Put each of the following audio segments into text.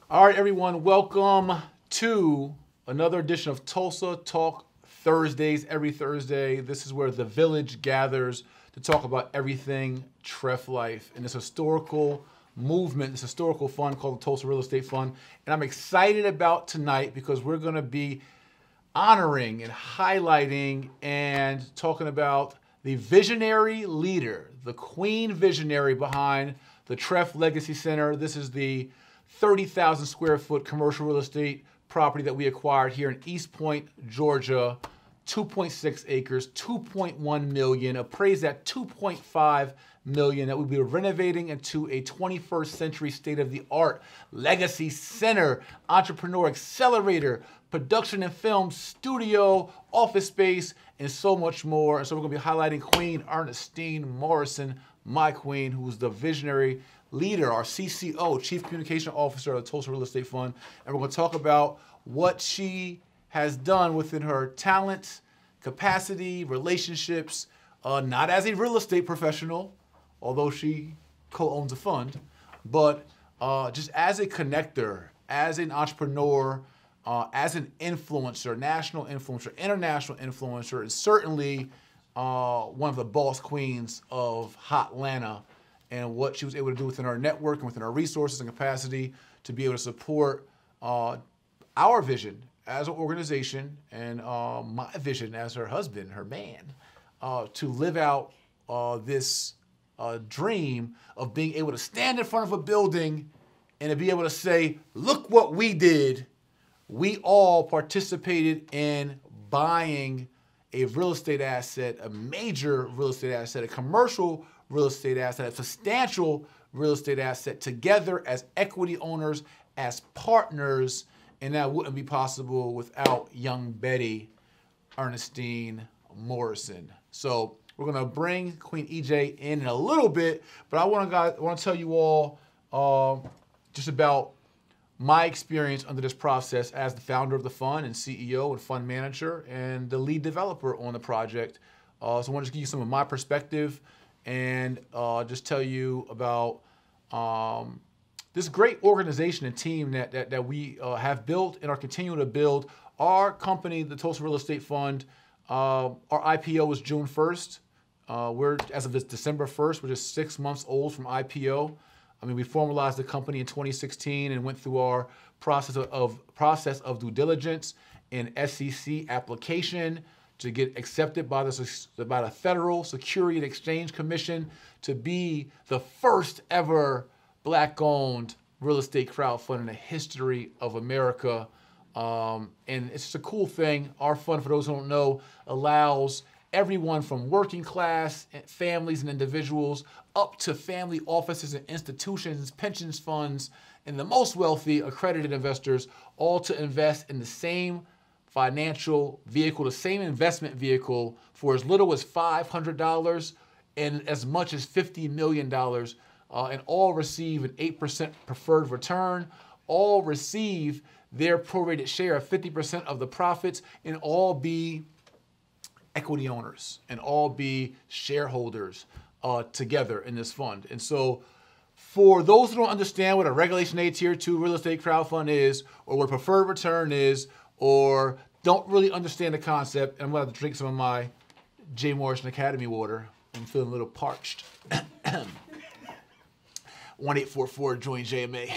All right, everyone, welcome to another edition of Tulsa Talk Thursdays. Every Thursday, this is where the village gathers to talk about everything Tref life and this historical movement, this historical fund called the Tulsa Real Estate Fund. And I'm excited about tonight because we're going to be honoring and highlighting and talking about the visionary leader, the queen visionary behind the Tref Legacy Center. This is the 30,000 square foot commercial real estate property that we acquired here in East Point, Georgia. 2.6 acres, 2.1 million, appraised at 2.5 million, that we'll be renovating into a 21st century state-of-the-art legacy center, entrepreneur accelerator, production and film studio, office space, and so much more. And so we're gonna be highlighting Queen Ernestine Morrison, my queen, who's the visionary leader, our CCO, Chief Communication Officer of the Tulsa Real Estate Fund. And we're gonna talk about what she has done within her talent, capacity, relationships, not as a real estate professional, although she co-owns a fund, but just as a connector, as an entrepreneur, as an influencer, national influencer, international influencer, and certainly one of the boss queens of Hotlanta, and what she was able to do within her network and within her resources and capacity to be able to support our vision as an organization and my vision as her husband, her man, to live out this dream of being able to stand in front of a building and to be able to say, look what we did. We all participated in buying a real estate asset, a major real estate asset, a commercial real estate asset, a substantial real estate asset together as equity owners, as partners. And that wouldn't be possible without young Betty, Ernestine Morrison. So we're gonna bring Queen EJ in a little bit, but I wanna tell you all just about my experience under this process as the founder of the fund and CEO and fund manager and the lead developer on the project. So I want to just give you some of my perspective and just tell you about this great organization and team that we have built and are continuing to build. Our company, the Tulsa Real Estate Fund, our IPO was June 1st. We're, as of this December 1st, we're just 6 months old from IPO. I mean, we formalized the company in 2016 and went through our process of due diligence and SEC application to get accepted by the Federal Security and Exchange Commission to be the first ever Black-owned real estate crowdfund in the history of America. And it's just a cool thing. Our fund, for those who don't know, allows everyone from working class families and individuals up to family offices and institutions, pensions funds, and the most wealthy accredited investors, all to invest in the same financial vehicle, the same investment vehicle for as little as $500 and as much as $50 million. And all receive an 8% preferred return, all receive their prorated share of 50% of the profits, and all be equity owners and all be shareholders together in this fund. And so for those who don't understand what a Regulation A Tier 2 real estate crowdfund is, or what a preferred return is, or don't really understand the concept, I'm gonna have to drink some of my J. Morrison Academy water. I'm feeling a little parched. 1844 join JMA.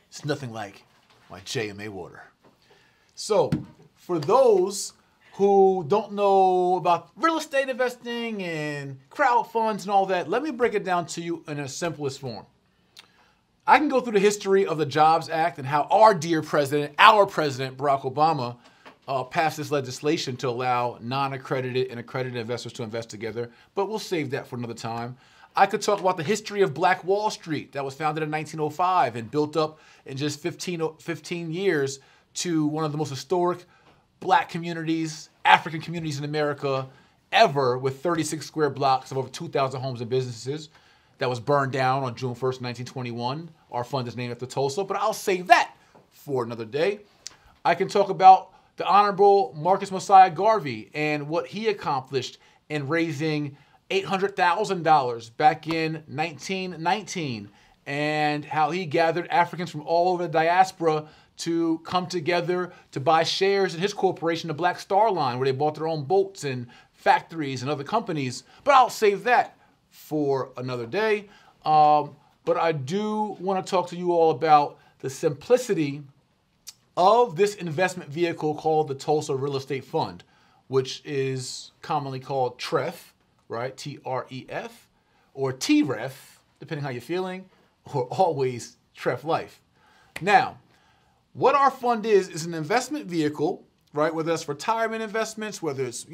It's nothing like my JMA water. So for those who don't know about real estate investing and crowd funds and all that, let me break it down to you in a simplest form. I can go through the history of the Jobs Act and how our dear president, Barack Obama, passed this legislation to allow non-accredited and accredited investors to invest together, but we'll save that for another time. I could talk about the history of Black Wall Street that was founded in 1905 and built up in just 15 years to one of the most historic Black communities, African communities in America ever, with 36 square blocks of over 2,000 homes and businesses that was burned down on June 1st, 1921. Our fund is named after Tulsa, but I'll save that for another day. I can talk about the Honorable Marcus Mosiah Garvey and what he accomplished in raising $800,000 back in 1919, and how he gathered Africans from all over the diaspora to come together to buy shares in his corporation, the Black Star Line, where they bought their own boats and factories and other companies. But I'll save that for another day. But I do want to talk to you all about the simplicity of this investment vehicle called the Tulsa Real Estate Fund, which is commonly called Tref, right? T-R-E-F, or T-Ref, depending how you're feeling, or always Tref Life. Now, what our fund is an investment vehicle, right? Whether it's retirement investments, whether it's,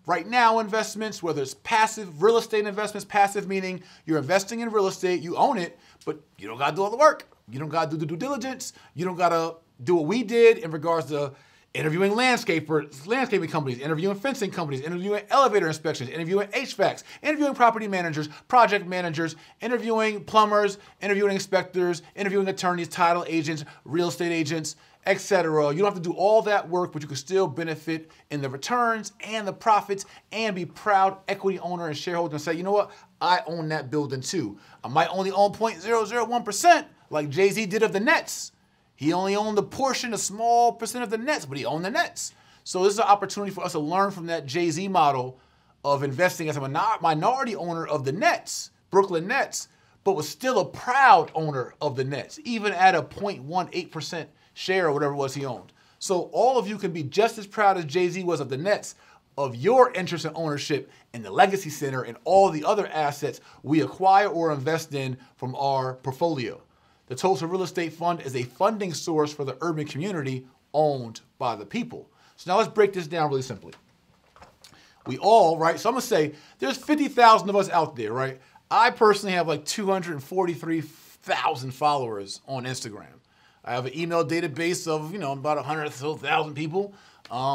right now investments, whether it's passive real estate investments, passive meaning you're investing in real estate, you own it, but you don't got to do all the work. You don't got to do the due diligence. You don't got to do what we did in regards to interviewing landscaping companies, interviewing fencing companies, interviewing elevator inspections, interviewing HVACs, interviewing property managers, project managers, interviewing plumbers, interviewing inspectors, interviewing attorneys, title agents, real estate agents, etc. You don't have to do all that work, but you can still benefit in the returns and the profits and be proud equity owner and shareholder and say, you know what, I own that building too. I might only own 0.001% like Jay-Z did of the Nets. He only owned a small percent of the Nets, but he owned the Nets. So this is an opportunity for us to learn from that Jay-Z model of investing as a minority owner of the Nets, Brooklyn Nets, but was still a proud owner of the Nets, even at a 0.18% share or whatever it was he owned. So all of you can be just as proud as Jay-Z was of the Nets, of your interest and ownership in the Legacy Center and all the other assets we acquire or invest in from our portfolio. The Tulsa Real Estate Fund is a funding source for the urban community owned by the people. So now let's break this down really simply. We all, right? So I'm going to say there's 50,000 of us out there, right? I personally have like 243,000 followers on Instagram. I have an email database of, about 100,000 people.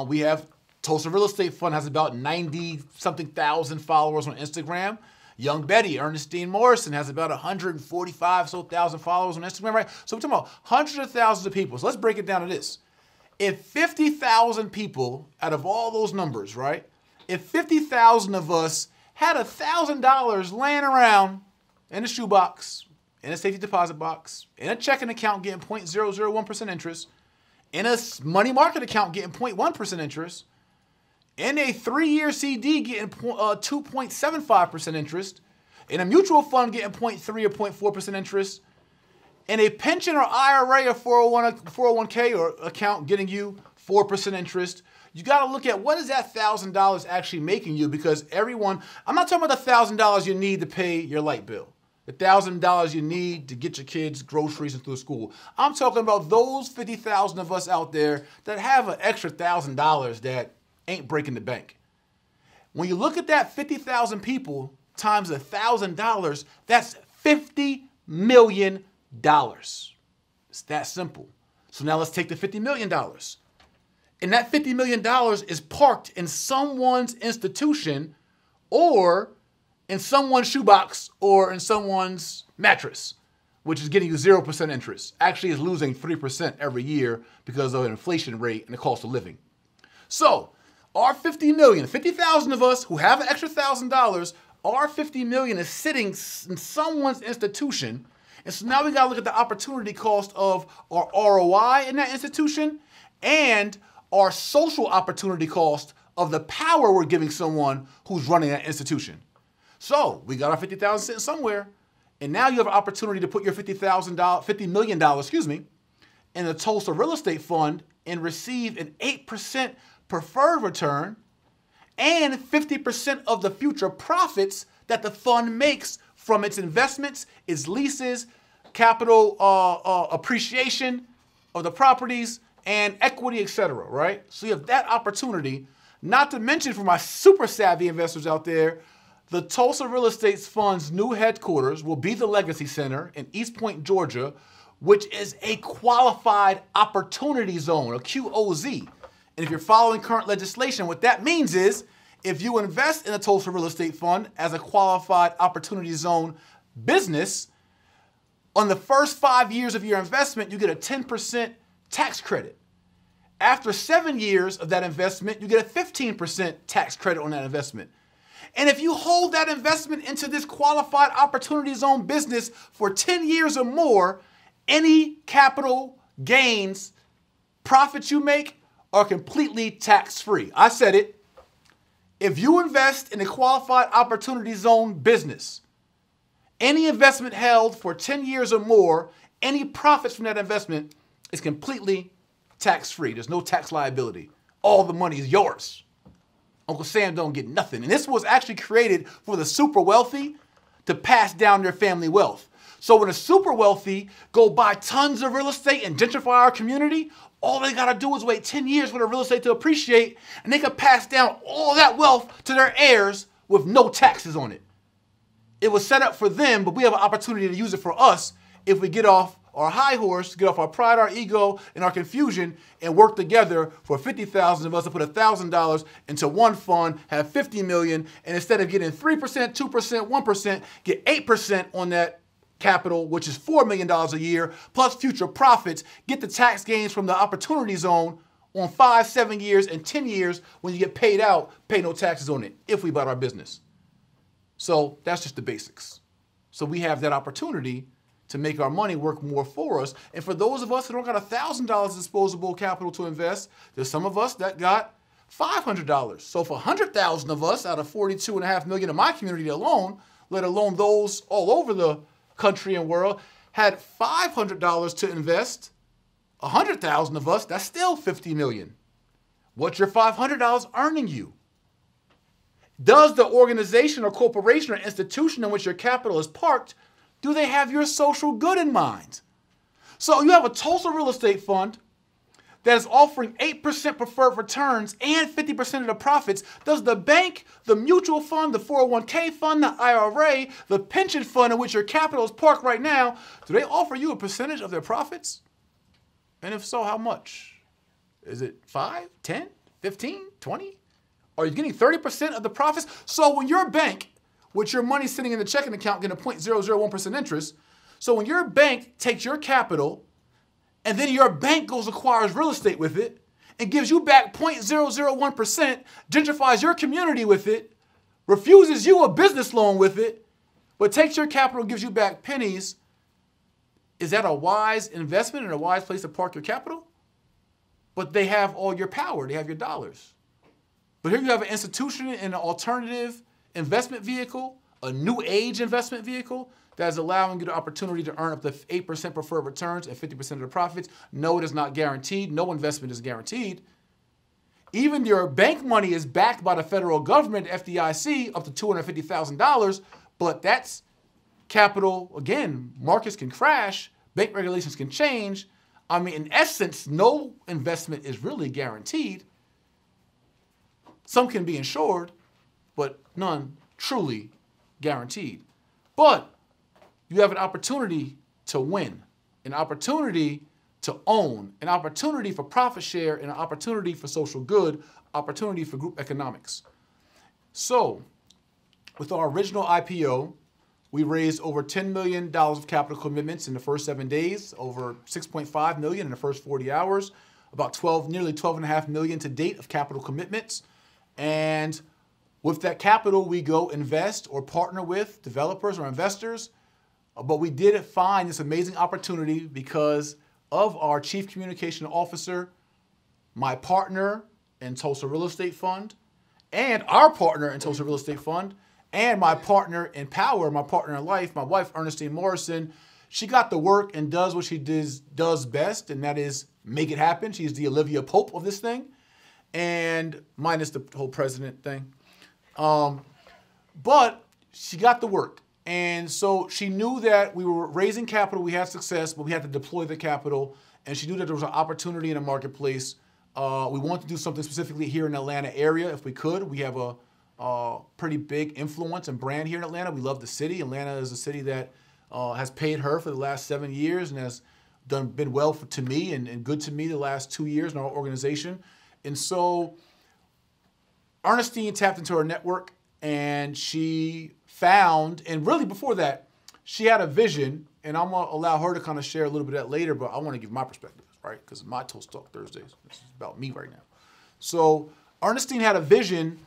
We have Tulsa Real Estate Fund has about 90-something thousand followers on Instagram. Young Betty, Ernestine Morrison has about 145,000 followers on Instagram, right? So we're talking about hundreds of thousands of people. So let's break it down to this. If 50,000 people out of all those numbers, right? If 50,000 of us had $1,000 laying around in a shoebox, in a safety deposit box, in a checking account getting 0.001% interest, in a money market account getting 0.1% interest, in a 3-year CD getting 2.75% interest, in a mutual fund getting 0.3 or 0.4% interest, in a pension or IRA or 401k or account getting you 4% interest, you got to look at what is that $1,000 actually making you, because everyone, I'm not talking about the $1,000 you need to pay your light bill, the $1,000 you need to get your kids groceries and through school. I'm talking about those 50,000 of us out there that have an extra $1,000 that ain't breaking the bank. When you look at that 50,000 people times $1,000, that's $50 million. It's that simple. So now let's take the $50 million. And that $50 million is parked in someone's institution or in someone's shoebox or in someone's mattress, which is getting you 0% interest. Actually, is losing 3% every year because of an inflation rate and the cost of living. So our 50,000 of us who have an extra $1,000, our 50 million is sitting in someone's institution. And so now we got to look at the opportunity cost of our ROI in that institution and our social opportunity cost of the power we're giving someone who's running that institution. So we got our 50,000 sitting somewhere, and now you have an opportunity to put your $50 million, in the Tulsa Real Estate Fund and receive an 8% preferred return and 50% of the future profits that the fund makes from its investments, its leases, capital appreciation of the properties, and equity, etc., right? So you have that opportunity, not to mention for my super savvy investors out there, the Tulsa Real Estate Fund's new headquarters will be the Legacy Center in East Point, Georgia, which is a qualified opportunity zone, a QOZ. And if you're following current legislation, what that means is if you invest in a Tulsa Real Estate Fund as a qualified opportunity zone business, on the first 5 years of your investment, you get a 10% tax credit. After 7 years of that investment, you get a 15% tax credit on that investment. And if you hold that investment into this qualified opportunity zone business for 10 years or more, any capital gains, profits you make are completely tax-free. I said it. If you invest in a qualified opportunity zone business, any investment held for 10 years or more, any profits from that investment is completely tax-free. There's no tax liability. All the money is yours. Uncle Sam don't get nothing. And this was actually created for the super wealthy to pass down their family wealth. So when the super wealthy go buy tons of real estate and gentrify our community, all they got to do is wait 10 years for the real estate to appreciate, and they can pass down all that wealth to their heirs with no taxes on it. It was set up for them, but we have an opportunity to use it for us if we get off our high horse, get off our pride, our ego, and our confusion, and work together for 50,000 of us to put $1,000 into one fund, have 50 million, and instead of getting 3%, 2%, 1%, get 8% on that capital, which is $4 million a year, plus future profits, get the tax gains from the opportunity zone on 5, 7 years, and 10 years. When you get paid out, pay no taxes on it if we bought our business. So that's just the basics. So we have that opportunity to make our money work more for us. And for those of us that don't got $1,000 disposable capital to invest, there's some of us that got $500. So for 100,000 of us out of 42.5 million in my community alone, let alone those all over the country and world, had $500 to invest, 100,000 of us, that's still 50 million. What's your $500 earning you? Does the organization or corporation or institution in which your capital is parked, do they have your social good in mind? So you have a Tulsa Real Estate Fund that is offering 8% preferred returns and 50% of the profits. Does the bank, the mutual fund, the 401k fund, the IRA, the pension fund in which your capital is parked right now, do they offer you a percentage of their profits? And if so, how much? Is it 5, 10, 15, 20? Are you getting 30% of the profits? So when your bank, with your money sitting in the checking account getting a 0.001% interest, so when your bank takes your capital and then your bank goes acquires real estate with it and gives you back 0.001%, gentrifies your community with it, refuses you a business loan with it, but takes your capital and gives you back pennies, is that a wise investment and a wise place to park your capital? But they have all your power. They have your dollars. But here you have an institution and an alternative investment vehicle, a new age investment vehicle that is allowing you the opportunity to earn up to 8% preferred returns and 50% of the profits. No, it is not guaranteed. No investment is guaranteed. Even your bank money is backed by the federal government, FDIC, up to $250,000, but that's capital. Again, markets can crash, bank regulations can change. I mean, in essence, no investment is really guaranteed. Some can be insured, but none truly guaranteed. But you have an opportunity to win, an opportunity to own, an opportunity for profit share, and an opportunity for social good, opportunity for group economics. So, with our original IPO, we raised over $10 million of capital commitments in the first 7 days, over $6.5 million in the first 40 hours, about nearly $12.5 million to date of capital commitments. And with that capital, we go invest or partner with developers or investors. But we did find this amazing opportunity because of our chief communication officer, my partner in Tulsa Real Estate Fund, and our partner in Tulsa Real Estate Fund, and my partner in power, my partner in life, my wife, Ernestine Morrison. She got the work and does what she does best, and that is make it happen. She's the Olivia Pope of this thing, and minus the whole president thing. But she got the work. And so she knew that we were raising capital, we had success, but we had to deploy the capital. And she knew that there was an opportunity in the marketplace. We wanted to do something specifically here in the Atlanta area if we could. We have a pretty big influence and brand here in Atlanta. We love the city. Atlanta is a city that has paid her for the last 7 years and has been well to me and good to me the last 2 years in our organization. And so Ernestine tapped into her network and she found, and really before that, she had a vision, and I'm going to allow her to kind of share a little bit of that later, but I want to give my perspective, right? Because my Toast Talk Thursdays, this is about me right now. So Ernestine had a vision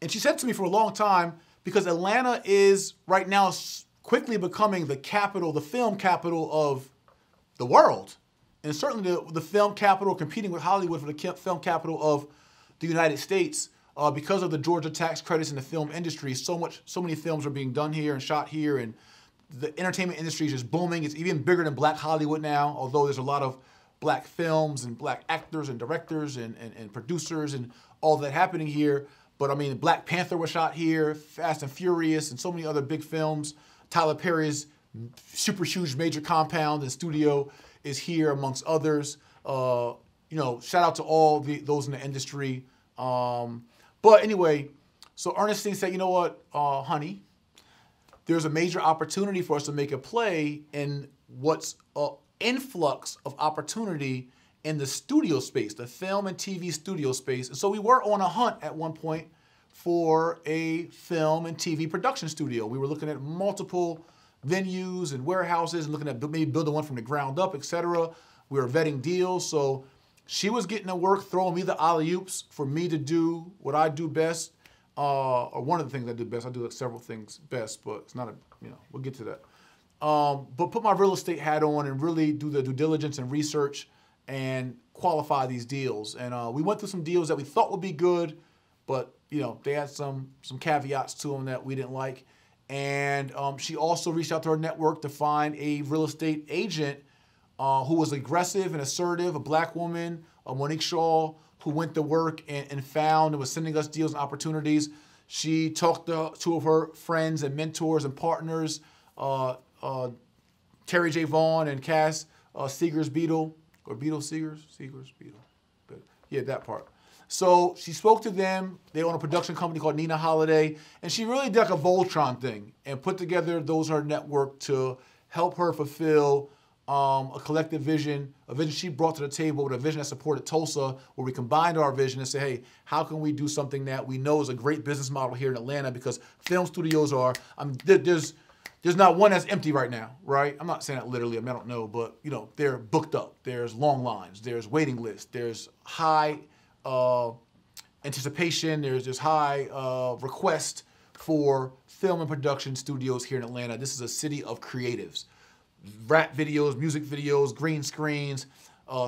And she said to me for a long time, because Atlanta is right now quickly becoming the capital, the film capital of the world. And certainly the film capital, competing with Hollywood for the film capital of the United States. Because of the Georgia tax credits in the film industry, so many films are being done here and shot here, and the entertainment industry is just booming. It's even bigger than Black Hollywood now, although there's a lot of Black films and Black actors and directors and producers and all that happening here. But I mean, Black Panther was shot here, Fast and Furious, and so many other big films. Tyler Perry's super huge major compound and studio is here, amongst others. You know, shout out to all those in the industry. But anyway, so Ernestine said, you know what, honey, there's a major opportunity for us to make a play in what's an influx of opportunity in the studio space, the film and TV studio space. And so we were on a hunt at one point for a film and TV production studio. We were looking at multiple venues and warehouses and looking at maybe building one from the ground up, etc. We were vetting deals. So she was getting to work, throwing me the alley-oops for me to do what I do best, or one of the things I do best. I do like several things best, but it's not a, you know, we'll get to that. But put my real estate hat on and really do the due diligence and research and qualify these deals. And we went through some deals that we thought would be good, but you know, they had some caveats to them that we didn't like. And she also reached out to her network to find a real estate agent who was aggressive and assertive, a Black woman, Monique Shaw, who went to work and found and was sending us deals and opportunities. She talked to two of her friends and mentors and partners, Terry J. Vaughn and Cass Seegers-Beadle, or Seegers-Beadle. But yeah, that part. So she spoke to them. They own a production company called Nina Holiday, and she really did like a Voltron thing and put together those her network to help her fulfill a collective vision, a vision she brought to the table, with a vision that supported Tulsa, where we combined our vision and say, hey, how can we do something that we know is a great business model here in Atlanta? Because film studios are, there's not one that's empty right now, right? I'm not saying that literally, I mean, I don't know, but you know, they're booked up. There's long lines, there's waiting lists, there's high anticipation, there's high request for film and production studios here in Atlanta. This is a city of creatives. Rap videos, music videos, green screens,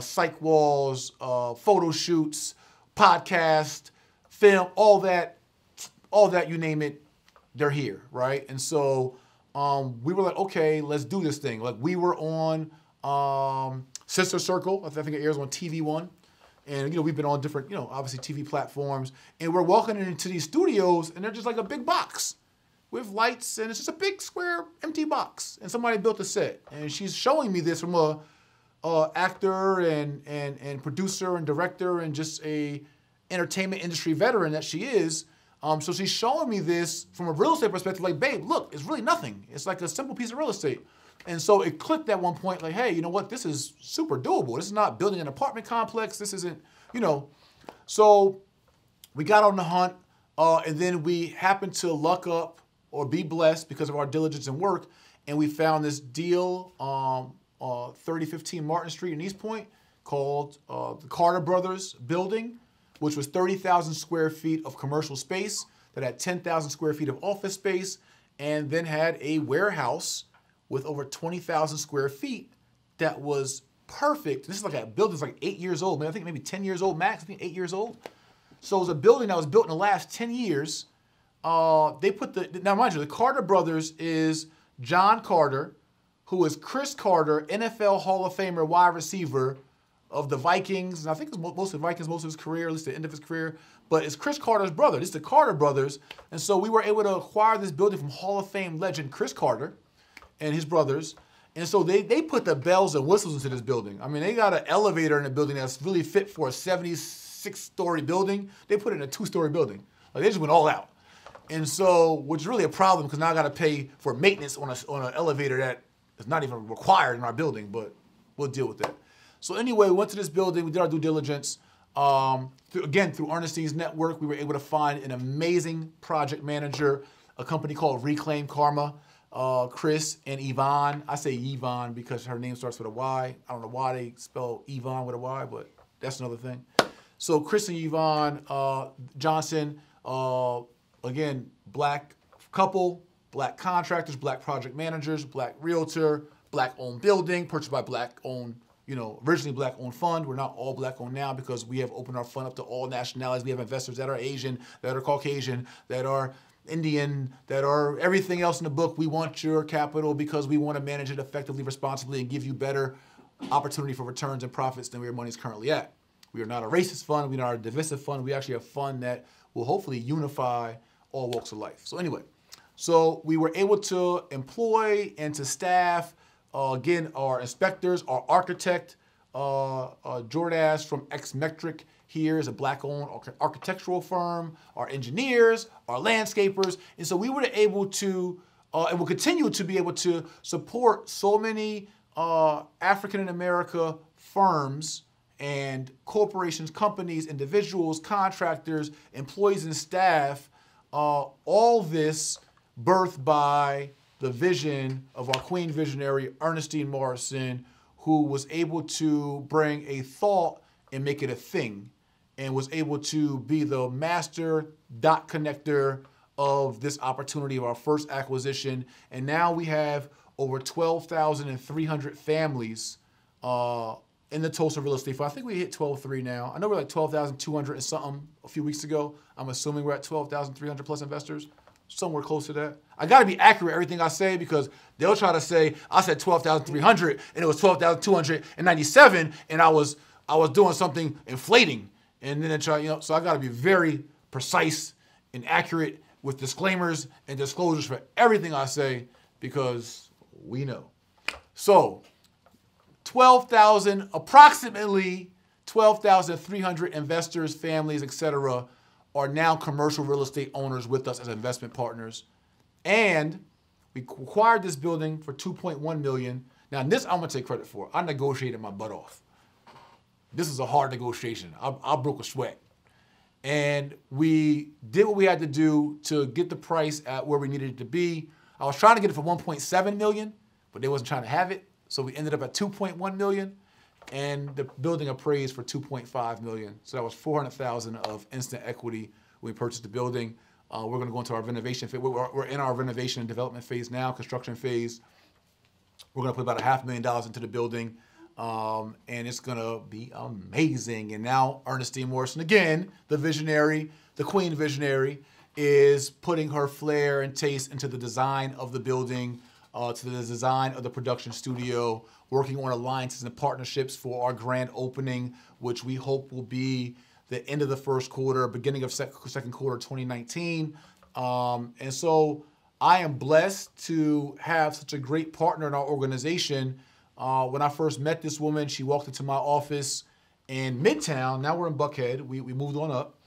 psych walls, photo shoots, podcast, film, all that, you name it, they're here, right? And so we were like, okay, let's do this thing. Like, we were on Sister Circle, I think it airs on TV One. And, you know, we've been on different, you know, obviously TV platforms. And we're walking into these studios, and they're just like a big box with lights, and it's just a big square empty box. And somebody built a set. And she's showing me this from a actor and producer and director and just a entertainment industry veteran that she is. So she's showing me this from a real estate perspective, like, babe, look, it's really nothing. It's like a simple piece of real estate. And so it clicked at one point, like, hey, you know what? This is super doable. This is not building an apartment complex. This isn't, you know. So we got on the hunt, and then we happened to luck up or be blessed because of our diligence and work, and we found this deal, 3015 Martin Street in East Point, called the Carter Brothers Building, which was 30,000 square feet of commercial space that had 10,000 square feet of office space, and then had a warehouse with over 20,000 square feet that was perfect. This is like a building that's like 8 years old. I think maybe 10 years old max. I think 8 years old. So it was a building that was built in the last 10 years. They put now mind you, the Carter brothers is John Carter, who is Chris Carter, NFL Hall of Famer wide receiver of the Vikings. And I think it's most of the Vikings, most of his career, at least the end of his career. But it's Chris Carter's brother. It's the Carter brothers. And so we were able to acquire this building from Hall of Fame legend Chris Carter and his brothers. And so they put the bells and whistles into this building. I mean, they got an elevator in the building that's really fit for a 76-story building. They put it in a 2-story building. Like, they just went all out. And so, which is really a problem, because now I got to pay for maintenance on an elevator that is not even required in our building, but we'll deal with that. So anyway, we went to this building, we did our due diligence. Through Ernestine's network, we were able to find an amazing project manager, a company called Reclaim Karma. Chris and Yvonne. I say Yvonne because her name starts with a Y. I don't know why they spell Yvonne with a Y, but that's another thing. So Chris and Yvonne Johnson again, black couple, black contractors, black project managers, black realtor, black-owned building, purchased by black-owned, originally black-owned fund. We're not all black-owned now because we have opened our fund up to all nationalities. We have investors that are Asian, that are Caucasian, that are Indian, that are everything else in the book. We want your capital because we want to manage it effectively, responsibly, and give you better opportunity for returns and profits than where your money is currently at. We are not a racist fund. We are not a divisive fund. We actually have a fund that will hopefully unify all walks of life. So anyway, so we were able to employ and to staff, again, our inspectors, our architect, Jordash from X-Metric here is a black-owned architectural firm, our engineers, our landscapers. And so we were able to, and will continue to be able to support so many African American firms and corporations, companies, individuals, contractors, employees and staff, all this birthed by the vision of our queen visionary, Ernestine Morrison, who was able to bring a thought and make it a thing, and was able to be the master dot connector of this opportunity of our first acquisition. And now we have over 12,300 families in the Tulsa Real Estate Fund. I think we hit 12.3 now. I know we're like 12,200 and something a few weeks ago. I'm assuming we're at 12,300 plus investors, somewhere close to that. I got to be accurate everything I say because they'll try to say I said 12,300 and it was 12,297 and I was doing something inflating. And then they try, so I got to be very precise and accurate with disclaimers and disclosures for everything I say because we know. So approximately 12,300 investors, families, etc., are now commercial real estate owners with us as investment partners. And we acquired this building for $2.1 million. Now, this I'm gonna take credit for. I negotiated my butt off. This is a hard negotiation. I broke a sweat. And we did what we had to do to get the price at where we needed it to be. I was trying to get it for $1.7 million, but they wasn't trying to have it. So we ended up at $2.1 million, and the building appraised for $2.5 million. So that was $400,000 of instant equity when we purchased the building. We're going to go into our renovation phase. We're in our renovation and development phase now, construction phase. We're going to put about $500,000 into the building, and it's going to be amazing. And now Ernestine Morrison, again, the visionary, the queen visionary, is putting her flair and taste into the design of the building, to the design of the production studio, working on alliances and partnerships for our grand opening, which we hope will be the end of the first quarter, beginning of second quarter 2019. And so I am blessed to have such a great partner in our organization. When I first met this woman, she walked into my office in Midtown. Now we're in Buckhead. We moved on up.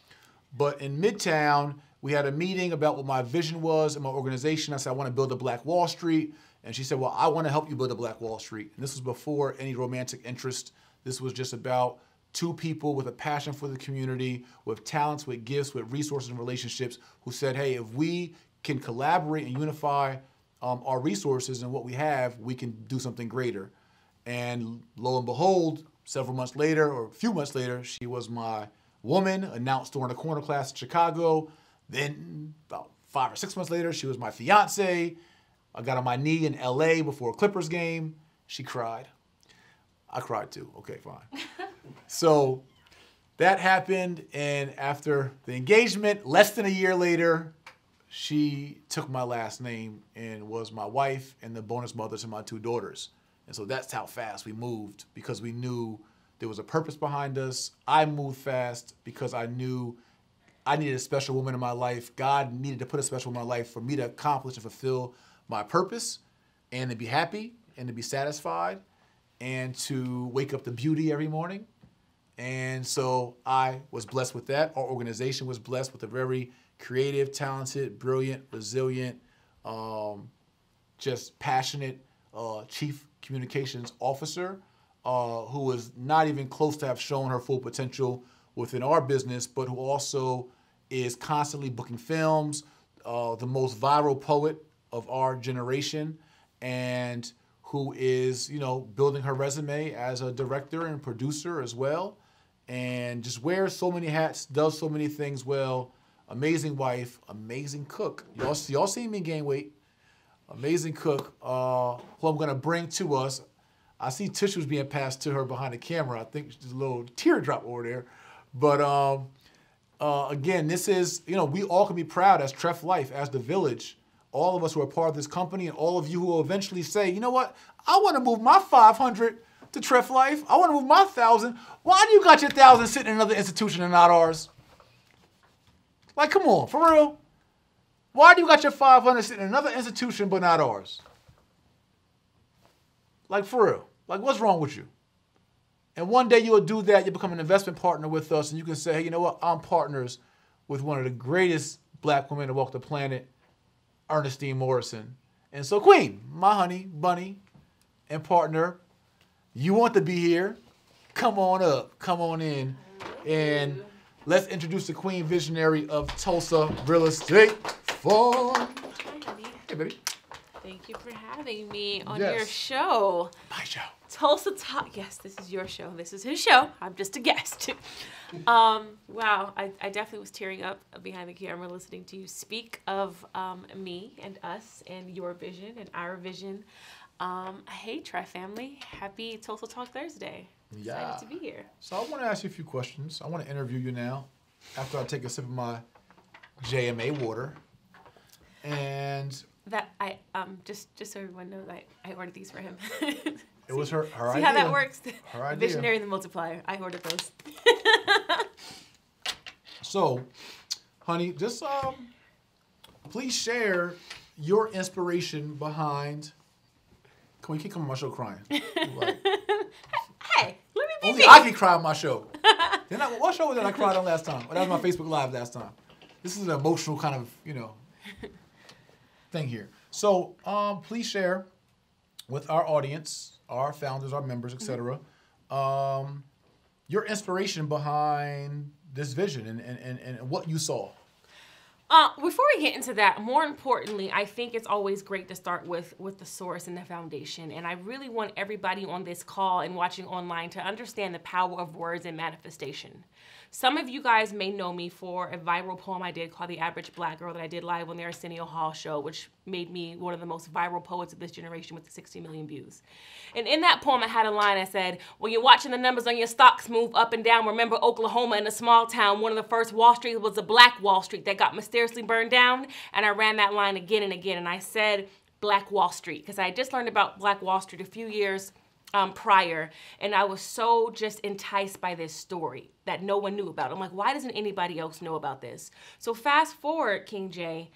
But in Midtown, we had a meeting about what my vision was in my organization. I said, I want to build a Black Wall Street. And she said, well, I want to help you build a Black Wall Street. And this was before any romantic interest. This was just about two people with a passion for the community, with talents, with gifts, with resources and relationships, who said, hey, if we can collaborate and unify our resources and what we have, we can do something greater. And lo and behold, several months later, or a few months later, she was my woman, announced during a corner class in Chicago. Then about 5 or 6 months later, she was my fiance. I got on my knee in LA before a Clippers game. She cried. I cried too. Okay, fine. So that happened, and after the engagement, less than a year later, she took my last name and was my wife and the bonus mother to my 2 daughters. And so that's how fast we moved, because we knew there was a purpose behind us. I moved fast because I knew I needed a special woman in my life. God needed to put a special woman in my life for me to accomplish and fulfill my purpose, and to be happy and to be satisfied and to wake up to beauty every morning. And so I was blessed with that. Our organization was blessed with a very creative, talented, brilliant, resilient, just passionate chief communications officer who was not even close to have shown her full potential within our business, but who also is constantly booking films, the most viral poet of our generation, and who is, building her resume as a director and producer as well, and just wears so many hats, does so many things well. amazing wife, amazing cook. Y'all seen me gain weight. Amazing cook, who I'm gonna bring to us. I see tissues being passed to her behind the camera. I think there's a little teardrop over there. But again, this is, we all can be proud as Tref Life, as the village, all of us who are part of this company, and all of you who will eventually say, you know what, I wanna move my 500 to Tref Life. I wanna move my 1,000. Why do you got your 1,000 sitting in another institution and not ours? Like, come on, for real. Why do you got your 500 sitting in another institution but not ours? Like, for real. Like, what's wrong with you? And one day you'll do that, you'll become an investment partner with us, and you can say, hey, you know what? I'm partners with one of the greatest black women to walk the planet, Ernestine Morrison. And so, Queen, my honey, bunny, and partner, you want to be here? Come on up, come on in, and let's introduce the Queen Visionary of Tulsa Real Estate Fund. Hi, honey. Hey, baby. Thank you for having me on your show. My show. Tulsa Talk. Yes, this is your show. This is his show. I'm just a guest. Wow, I definitely was tearing up behind the camera listening to you speak of me and us and your vision and our vision. Hey, Tref family. Happy Tulsa Talk Thursday. Yeah. Excited to be here. So I want to ask you a few questions. I want to interview you now after I take a sip of my JMA water. And that I just so everyone knows, I ordered these for him. It was her idea. See how that works? Her idea. The visionary and the multiplier. I ordered those. So, honey, just please share your inspiration behind. Can we keep coming on my show crying? Like, hey, let me be only me. I can cry on my show. What show was that I cried on last time? Well, that was my Facebook Live last time. This is an emotional kind of, thing here. So please share with our audience, our founders, our members, etc., your inspiration behind this vision and what you saw. Before we get into that, more importantly, I think it's always great to start with the source and the foundation. And I really want everybody on this call and watching online to understand the power of words and manifestation. Some of you guys may know me for a viral poem I did called The Average Black Girl that I did live on the Arsenio Hall show, which made me one of the most viral poets of this generation with 60 million views. And in that poem, I had a line that said, when you're watching the numbers on your stocks move up and down, remember Oklahoma in a small town, one of the first Wall Street was a black Wall Street that got mysteriously burned down. And I ran that line again and again. And I said Black Wall Street because I had just learned about Black Wall Street a few years prior, and I was so just enticed by this story that no one knew about. I'm like, why doesn't anybody else know about this? So fast forward, King J,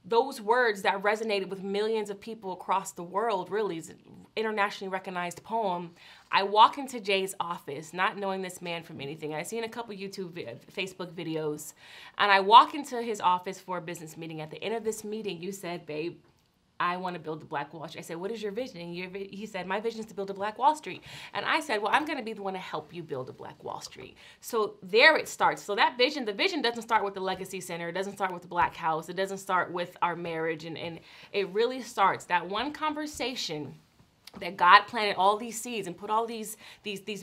those words that resonated with millions of people across the world, really is an internationally recognized poem. I walk into Jay's office, not knowing this man from anything. I've seen a couple YouTube, Facebook videos, and I walk into his office for a business meeting. At the end of this meeting, you said, babe, I want to build the Black Wall Street. I said, what is your vision? And he said, my vision is to build a Black Wall Street. And I said, well, I'm going to be the one to help you build a Black Wall Street. So there it starts. So that vision, the vision doesn't start with the Legacy Center. It doesn't start with the Black House. It doesn't start with our marriage. And it really starts that one conversation that God planted all these seeds and put all these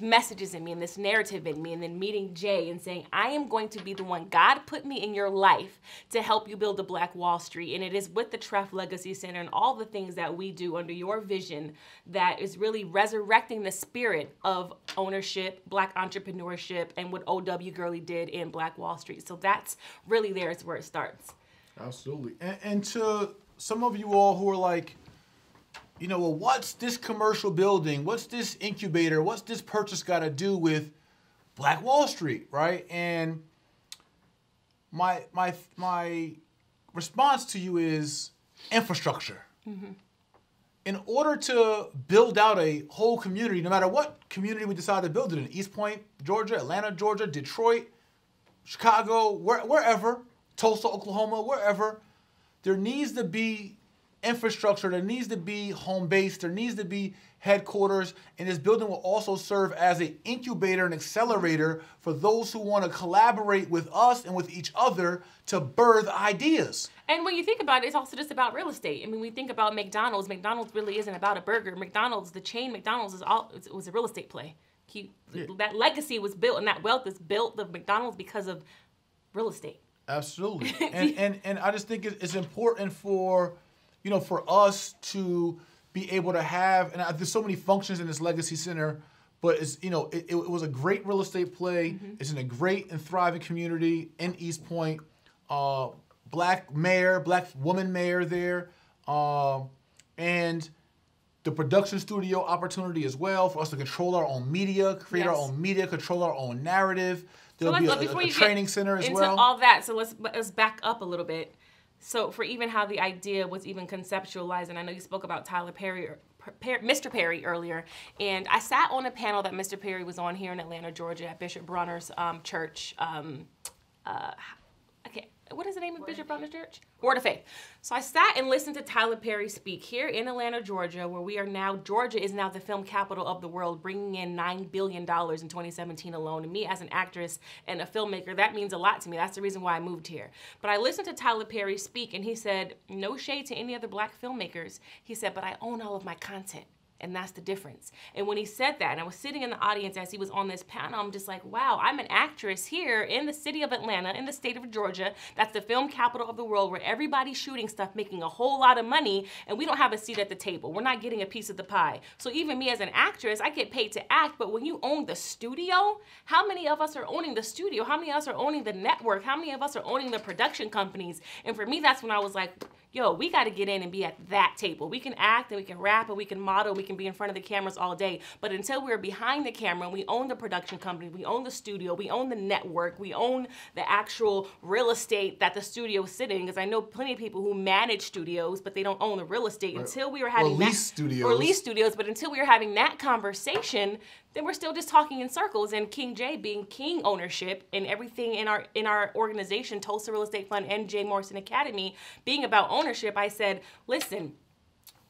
messages in me and this narrative in me, and then meeting Jay and saying, I am going to be the one God put me in your life to help you build a Black Wall Street. And it is with the Tref Legacy Center and all the things that we do under your vision that is really resurrecting the spirit of ownership, Black entrepreneurship, and what O.W. Gurley did in Black Wall Street. So that's really there is where it starts. Absolutely. And to some of you all who are like, well, what's this commercial building? What's this incubator? What's this purchase got to do with Black Wall Street, right? And my response to you is infrastructure. Mm-hmm. In order to build out a whole community, no matter what community we decide to build it in, East Point, Georgia, Atlanta, Georgia, Detroit, Chicago, wherever, Tulsa, Oklahoma, wherever, there needs to be infrastructure, there needs to be home base, there needs to be headquarters, and this building will also serve as an incubator and accelerator for those who want to collaborate with us and with each other to birth ideas. And when you think about it, it's also just about real estate. I mean, we think about McDonald's. McDonald's really isn't about a burger. McDonald's, the chain McDonald's, it was a real estate play. That legacy was built and that wealth is built of McDonald's because of real estate. Absolutely. And I just think it's important for, for us to be able to have, and there's so many functions in this Legacy Center, but it's, it was a great real estate play. Mm-hmm. It's in a great and thriving community in East Point. Black woman mayor there. And the production studio opportunity as well for us to control our own media, create our own media, control our own narrative. There'll be a training center as well. Into all that, so let's back up a little bit. So for even how the idea was even conceptualized, and I know you spoke about Mr. Perry earlier, and I sat on a panel that Mr. Perry was on here in Atlanta, Georgia, at Bishop Bronner's church. What is the name of Bishop Bronner's church? Word of Faith. So I sat and listened to Tyler Perry speak here in Atlanta, Georgia, where Georgia is now the film capital of the world, bringing in $9 billion in 2017 alone. And me as an actress and a filmmaker, that means a lot to me. That's the reason why I moved here. But I listened to Tyler Perry speak, and he said, no shade to any other black filmmakers. He said, but I own all of my content. And that's the difference. And when he said that, and I was sitting in the audience as he was on this panel, I'm just like, wow, I'm an actress here in the city of Atlanta, in the state of Georgia. That's the film capital of the world, where everybody's shooting stuff, making a whole lot of money, and we don't have a seat at the table. We're not getting a piece of the pie. So even me as an actress, I get paid to act, but when you own the studio, how many of us are owning the studio? How many of us are owning the network? How many of us are owning the production companies? And for me, that's when I was like, yo, we got to get in and be at that table. We can act and we can rap and we can model, we can be in front of the cameras all day. But until we're behind the camera, we own the production company, we own the studio, we own the network, we own the actual real estate that the studio is sitting in. Because I know plenty of people who manage studios, but they don't own the real estate. Until we were having lease studios. But until we were having that conversation, then we're still just talking in circles. And King J being king ownership and everything in our organization, Tulsa Real Estate Fund and J. Morrison Academy, being about ownership, I said, listen,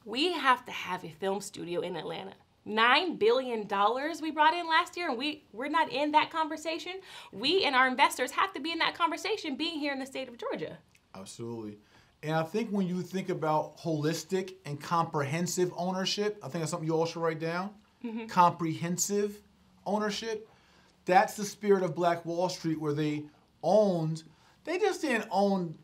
we have to have a film studio in Atlanta. $9 billion we brought in last year, and we're not in that conversation. We and our investors have to be in that conversation, being here in the state of Georgia. Absolutely. And I think when you think about holistic and comprehensive ownership, I think that's something you all should write down. Mm-hmm. Comprehensive ownership. That's the spirit of Black Wall Street, where they just didn't own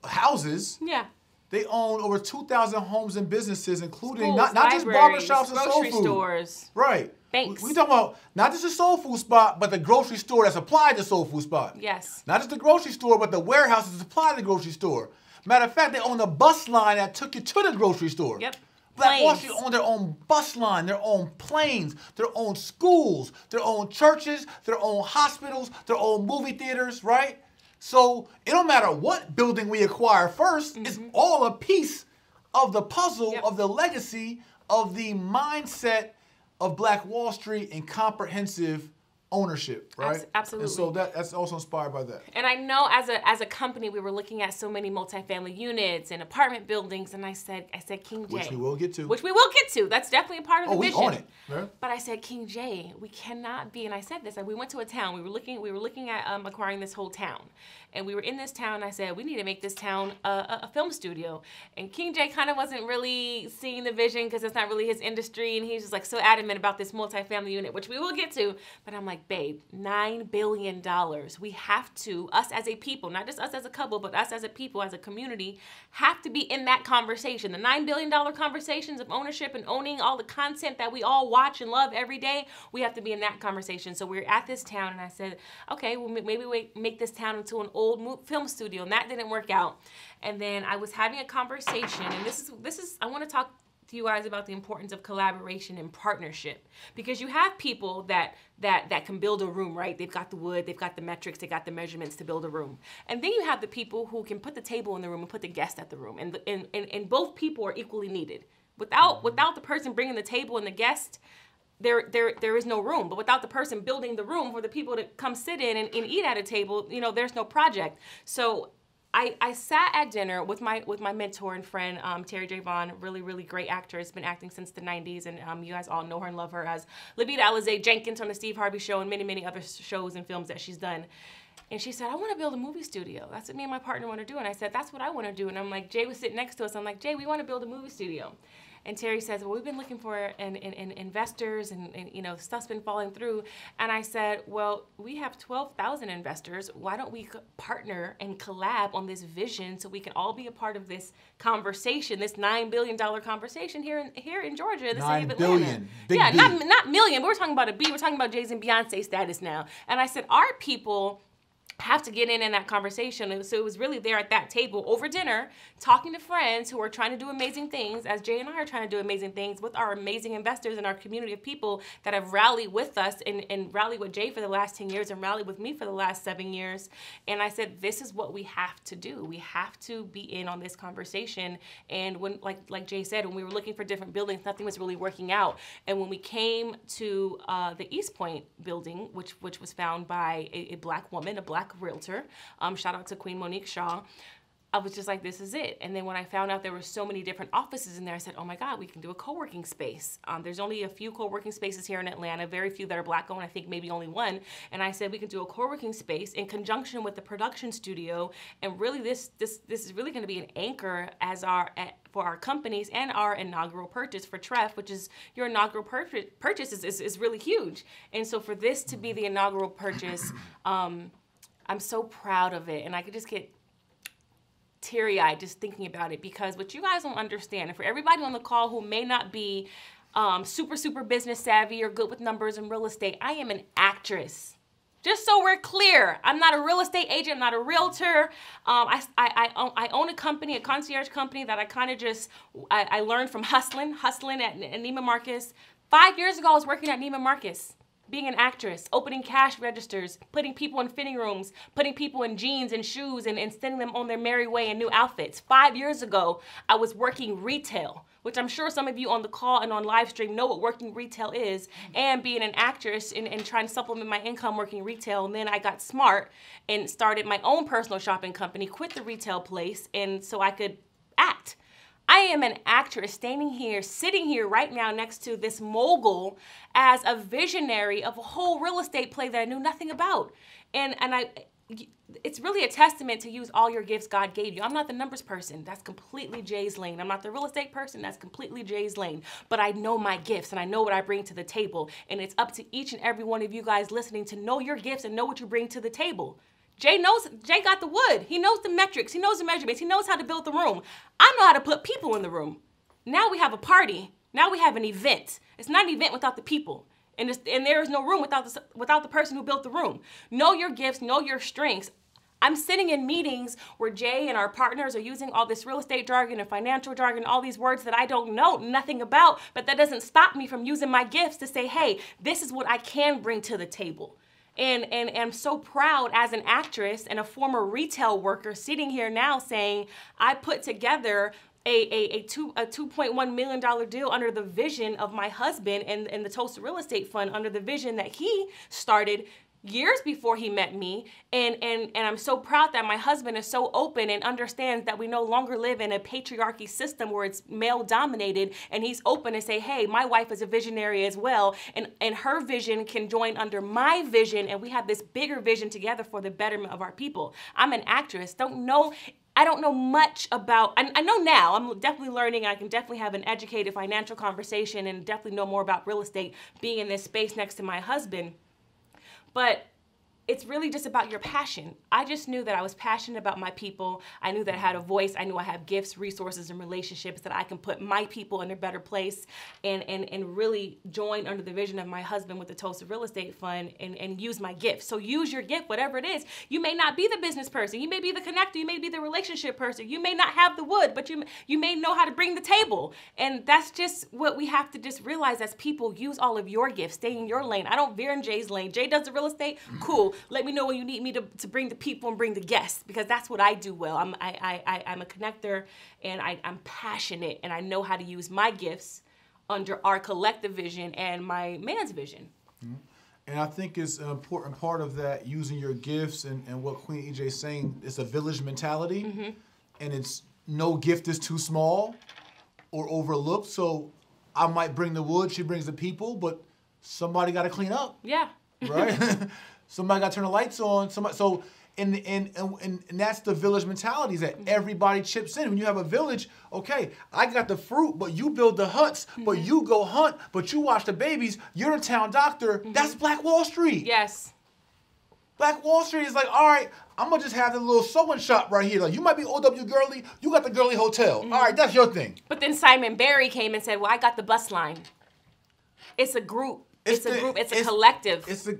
houses. Yeah. They own over 2,000 homes and businesses, including schools, not just barbershops and soul food. Stores. Right. Banks. We talking about not just a soul food spot, but the grocery store that supplied the soul food spot. Yes. Not just the grocery store, but the warehouse that supplied the grocery store. Matter of fact, they own the bus line that took you to the grocery store. Yep. Black Wall Street own their own bus line, their own planes, their own schools, their own churches, their own hospitals, their own movie theaters, right? So it don't matter what building we acquire first, it's all a piece of the puzzle, of the legacy, of the mindset of Black Wall Street and comprehensive ownership, right? Absolutely. And so that's also inspired by that. And I know as a company, we were looking at so many multifamily units and apartment buildings, and I said, King J. Which we will get to. That's definitely a part of the mission. We own it. Right? But I said, King J, we cannot be, and I said this, we went to a town, we were looking at acquiring this whole town. And we were in this town, and I said, we need to make this town a film studio. And King J kind of wasn't really seeing the vision, because it's not really his industry, and he's just like so adamant about this multifamily unit, which we will get to. But I'm like, babe, $9 billion. We have to, us as a people, not just us as a couple, but us as a people, as a community, have to be in that conversation. The $9 billion conversations of ownership and owning all the content that we all watch and love every day, we have to be in that conversation. So we're at this town, and I said, okay, well, maybe we make this town into an old film studio, and that didn't work out. And then I was having a conversation, and this is I want to talk to you guys about the importance of collaboration and partnership, because you have people that can build a room, right? They've got the wood, they've got the metrics, they got the measurements to build a room. And then you have the people who can put the table in the room and put the guest at the room, and both people are equally needed. Without the person bringing the table and the guest, there is no room. But without the person building the room for the people to come sit in and eat at a table, there's no project. So I sat at dinner with my mentor and friend, Terry J. Vaughn, really, really great actor. Has been acting since the 90s, and you guys all know her and love her as Levita Alizé Jenkins on the Steve Harvey Show and many, many other shows and films that she's done. And she said, I want to build a movie studio. That's what me and my partner want to do. And I said, that's what I want to do. And I'm like, Jay was sitting next to us. I'm like, Jay, we want to build a movie studio. And Terry says, well, we've been looking for investors and you know, stuff's been falling through. And I said, well, we have 12,000 investors. Why don't we partner and collab on this vision so we can all be a part of this conversation, this $9 billion conversation here in Georgia, the city of Atlanta. $9 billion. Big yeah, B. not million, but we're talking about a B. We're talking about Jay-Z and Beyonce status now. And I said, our people have to get in that conversation. So it was really there at that table over dinner, talking to friends who are trying to do amazing things, as Jay and I are trying to do amazing things with our amazing investors and our community of people that have rallied with us and rallied with Jay for the last 10 years and rallied with me for the last 7 years. And I said, this is what we have to do. We have to be in on this conversation. And when, like Jay said, when we were looking for different buildings, nothing was really working out. And when we came to the East Point building, which was found by a black woman, a black realtor, shout out to Queen Monique Shaw, I was just like, this is it. And then when I found out there were so many different offices in there, I said, oh my God, we can do a co-working space. There's only a few co-working spaces here in Atlanta, very few that are black owned, I think maybe only one. And I said, we can do a co-working space in conjunction with the production studio. And really this is really gonna be an anchor as for our companies and our inaugural purchase for Tref, which is your inaugural purchase is really huge. And so for this to be the inaugural purchase, I'm so proud of it, and I could just get teary-eyed just thinking about it, because what you guys don't understand, and for everybody on the call who may not be super business savvy or good with numbers and real estate, I am an actress. Just so we're clear, I'm not a real estate agent, I'm not a realtor. I own a company, a concierge company that I kind of just, I learned from hustling at Neiman Marcus. 5 years ago, I was working at Neiman Marcus, being an actress, opening cash registers, putting people in fitting rooms, putting people in jeans and shoes and sending them on their merry way in new outfits. 5 years ago, I was working retail, which I'm sure some of you on the call and on live stream know what working retail is, and being an actress and trying to supplement my income working retail. And then I got smart and started my own personal shopping company, quit the retail place, and so I could act. I am an actress sitting here right now next to this mogul as a visionary of a whole real estate play that I knew nothing about. And it's really a testament to use all your gifts God gave you. I'm not the numbers person. That's completely Jay's lane. I'm not the real estate person. That's completely Jay's lane. But I know my gifts and I know what I bring to the table. And it's up to each and every one of you guys listening to know your gifts and know what you bring to the table. Jay got the wood. He knows the metrics. He knows the measurements. He knows how to build the room. I know how to put people in the room. Now we have a party. Now we have an event. It's not an event without the people. And there is no room without the person who built the room. Know your gifts, know your strengths. I'm sitting in meetings where Jay and our partners are using all this real estate jargon and financial jargon, all these words that I don't know nothing about, but that doesn't stop me from using my gifts to say, hey, this is what I can bring to the table. And I'm so proud as an actress and a former retail worker sitting here now saying, I put together a $2.1 million deal under the vision of my husband and the Tulsa Real Estate Fund, under the vision that he started years before he met me, and I'm so proud that my husband is so open and understands that we no longer live in a patriarchy system where it's male dominated, and he's open to say, hey, my wife is a visionary as well, and her vision can join under my vision, and we have this bigger vision together for the betterment of our people. I'm an actress. I don't know much about, I know now, I'm definitely learning, I can definitely have an educated financial conversation and definitely know more about real estate being in this space next to my husband. But it's really just about your passion. I just knew that I was passionate about my people. I knew that I had a voice. I knew I have gifts, resources, and relationships that I can put my people in a better place and really join under the vision of my husband with the Tulsa Real Estate Fund and use my gifts. So use your gift, whatever it is. You may not be the business person. You may be the connector. You may be the relationship person. You may not have the wood, but you may know how to bring the table. And that's just what we have to just realize as people. Use all of your gifts. Stay in your lane. I don't veer in Jay's lane. Jay does the real estate. Cool. Let me know when you need me to bring the people and bring the guests, because that's what I do well. I'm a connector, and I'm passionate, and I know how to use my gifts under our collective vision and my man's vision. Mm-hmm. And I think it's an important part of that, using your gifts and what Queen EJ is saying, it's a village mentality, mm-hmm. and it's no gift is too small or overlooked. So I might bring the wood, she brings the people, but somebody got to clean up. Yeah. Right? Somebody got to turn the lights on. So and that's the village mentality, is that everybody chips in. When you have a village, okay, I got the fruit, but you build the huts, but you go hunt, but you watch the babies. You're the town doctor. That's Black Wall Street. Yes. Black Wall Street is like, all right, I'm going to just have the little sewing shop right here. Like, you might be OW Girly. You got the Girly Hotel. All right, that's your thing. But then Simon Barry came and said, well, I got the bus line. It's a group. It's a group. It's a collective. It's a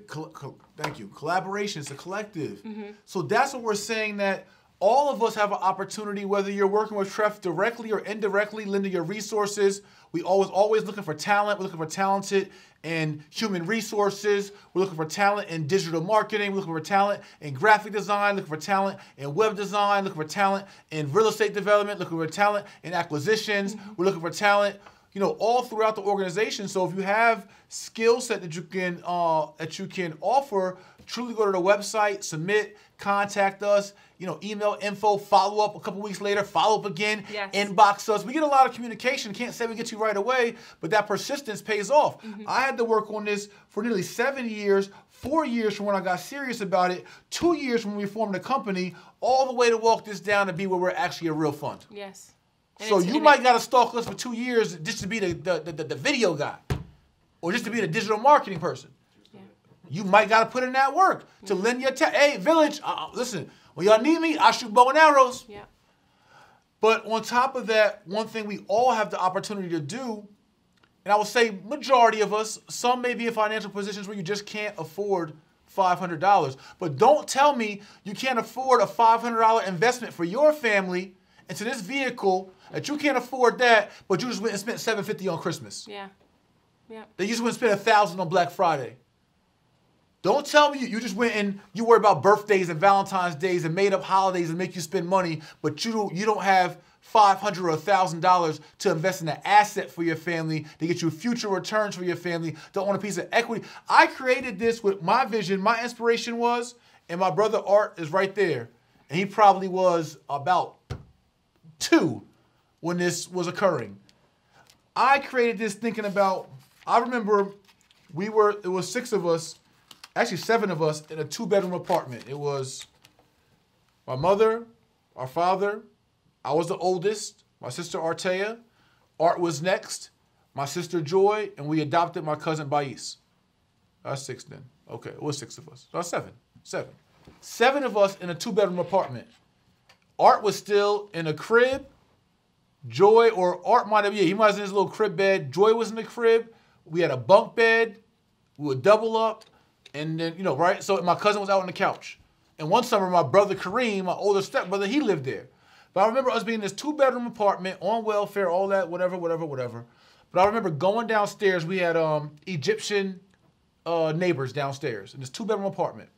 thank you. Collaboration. It's a collective. So that's what we're saying, that all of us have an opportunity, whether you're working with Tref directly or indirectly, lending your resources. We always looking for talent. We're looking for talented in human resources. We're looking for talent in digital marketing. We're looking for talent in graphic design. Looking for talent in web design. Looking for talent in real estate development. Looking for talent in acquisitions. We're looking for talent, all throughout the organization. So if you have skill set that you can offer, truly go to the website, submit, contact us, email info, follow up a couple weeks later, follow up again, inbox us. We get a lot of communication. Can't say we get you right away, but that persistence pays off. I had to work on this for nearly 7 years, 4 years from when I got serious about it, 2 years when we formed the company, all the way to walk this down to be where we're actually a real fund. Yes. So you might got to stalk us for 2 years just to be the video guy, or just to be the digital marketing person. Yeah. You might got to put in that work to lend your hey, village, listen, when y'all need me, I shoot bow and arrows. Yeah. But on top of that, one thing we all have the opportunity to do, and I will say majority of us, some may be in financial positions where you just can't afford $500. But don't tell me you can't afford a $500 investment for your family into this vehicle, that you can't afford that, but you just went and spent $750 on Christmas. Yeah. Yeah. That you just went and spent $1,000 on Black Friday. Don't tell me you just went and you worry about birthdays and Valentine's days and made up holidays and make you spend money, but you don't have $500 or $1,000 to invest in an asset for your family, to get you future returns for your family, to own a piece of equity. I created this with my vision. My inspiration was, and my brother Art is right there, and he probably was about 2 when this was occurring. I created this thinking about, I remember it was 6 of us, actually 7 of us in a 2-bedroom apartment. It was my mother, our father, I was the oldest, my sister Artea, Art was next, my sister Joy, and we adopted my cousin Bais. That's 6 then. Okay, it was 6 of us. That's 7. 7 of us in a 2-bedroom apartment. Art was still in a crib. Joy, or Art might have, he might have in his little crib bed. Joy was in the crib. We had a bunk bed. We would double up. And then, right? So my cousin was out on the couch. And one summer, my brother Kareem, my older stepbrother, he lived there. But I remember us being in this 2-bedroom apartment, on welfare, all that, whatever. But I remember going downstairs. We had Egyptian neighbors downstairs in this 2-bedroom apartment.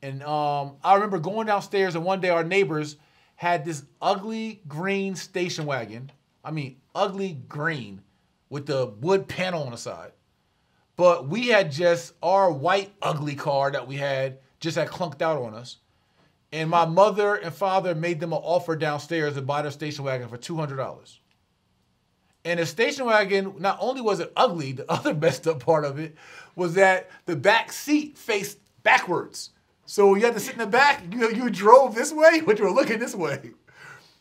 And I remember going downstairs, and one day our neighbors had this ugly green station wagon. I mean, ugly green with the wood panel on the side. But we had just our white ugly car that we had clunked out on us. And my mother and father made them an offer downstairs to buy their station wagon for $200. And the station wagon, not only was it ugly, the other messed up part of it was that the back seat faced backwards. So you had to sit in the back, you drove this way, but you were looking this way.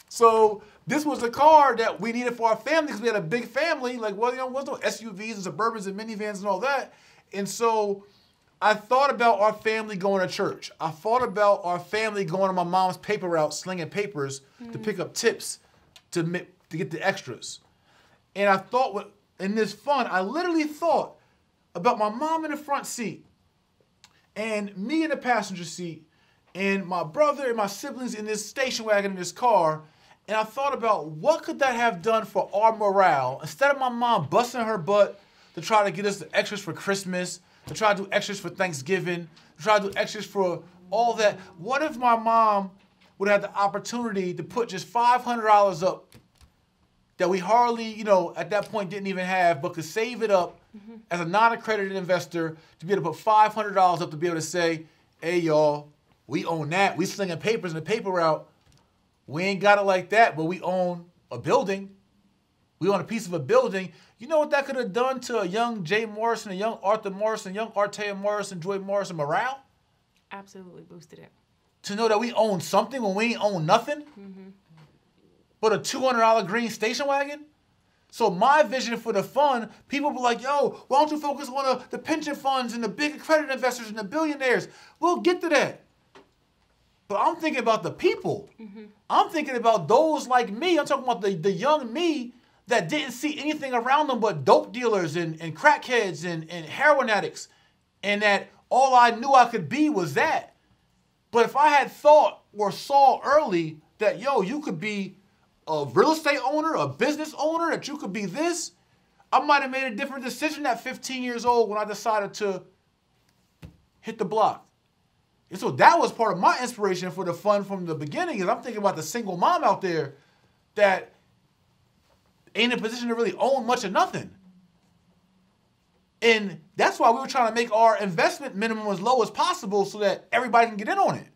So this was the car that we needed for our family because we had a big family. Like, well, wasn't no SUVs and Suburbans and minivans and all that. And so I thought about our family going to church. I thought about our family going to my mom's paper route, slinging papers to pick up tips to get the extras. And I thought, in this fun, I literally thought about my mom in the front seat and me in the passenger seat and my brother and my siblings in this station wagon in this car. And I thought about what could that have done for our morale. Instead of my mom busting her butt to try to get us the extras for Christmas, to try to do extras for Thanksgiving, to try to do extras for all that. What if my mom would have the opportunity to put just $500 up that we hardly, at that point didn't even have, but could save it up as a non-accredited investor to be able to put $500 up to be able to say, hey, y'all, we own that. We slinging papers in the paper route. We ain't got it like that, but we own a building. We own a piece of a building. You know what that could have done to a young Jay Morrison, a young Arthur Morrison, young Artea Morrison, Joy Morrison morale? Absolutely boosted it. To know that we own something when we ain't own nothing, but a $200 green station wagon. So my vision for the fund, people be like, yo, why don't you focus on the pension funds and the big accredited investors and the billionaires? We'll get to that. But I'm thinking about the people. I'm thinking about those like me. I'm talking about the young me that didn't see anything around them but dope dealers and crackheads and heroin addicts. And that all I knew I could be was that. But if I had thought or saw early that, yo, you could be a real estate owner, a business owner, that you could be this, I might have made a different decision at 15 years old when I decided to hit the block. And so that was part of my inspiration for the fund from the beginning, is I'm thinking about the single mom out there that ain't in a position to really own much of nothing. And that's why we were trying to make our investment minimum as low as possible so that everybody can get in on it.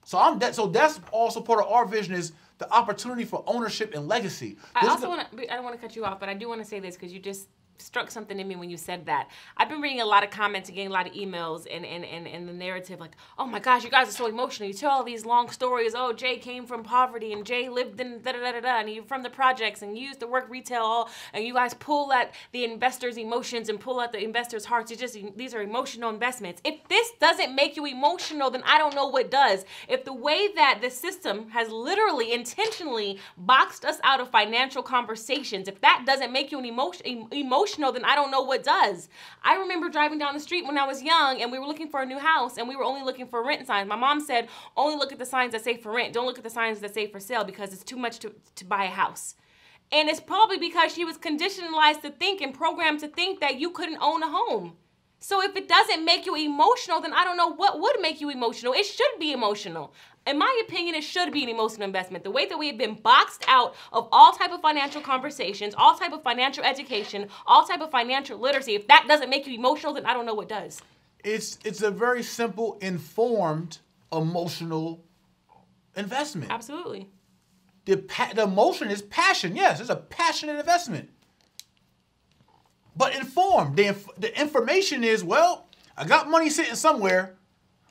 So that's also part of our vision, is the opportunity for ownership and legacy. I don't want to cut you off, but I do want to say this because you just struck something in me when you said that. I've been reading a lot of comments and getting a lot of emails and the narrative like, oh my gosh, you guys are so emotional. You tell all these long stories. Oh, Jay came from poverty and Jay lived in da-da-da-da-da and you're from the projects and you used to work retail and you guys pull at the investors' emotions and pull at the investors' hearts. It's just, these are emotional investments. If this doesn't make you emotional, then I don't know what does. If the way that the system has literally intentionally boxed us out of financial conversations, if that doesn't make you an emotional, then I don't know what does. I remember driving down the street when I was young and we were looking for a new house and we were only looking for rent signs. My mom said, only look at the signs that say for rent. Don't look at the signs that say for sale because it's too much to buy a house. And it's probably because she was conditionalized to think and programmed to think that you couldn't own a home. So if it doesn't make you emotional, then I don't know what would make you emotional. It should be emotional. In my opinion, it should be an emotional investment. The way that we have been boxed out of all type of financial conversations, all type of financial education, all type of financial literacy, if that doesn't make you emotional, then I don't know what does. It's a very simple, informed, emotional investment. Absolutely. The emotion is passion. Yes, it's a passionate investment. But informed. The information is, well, I got money sitting somewhere.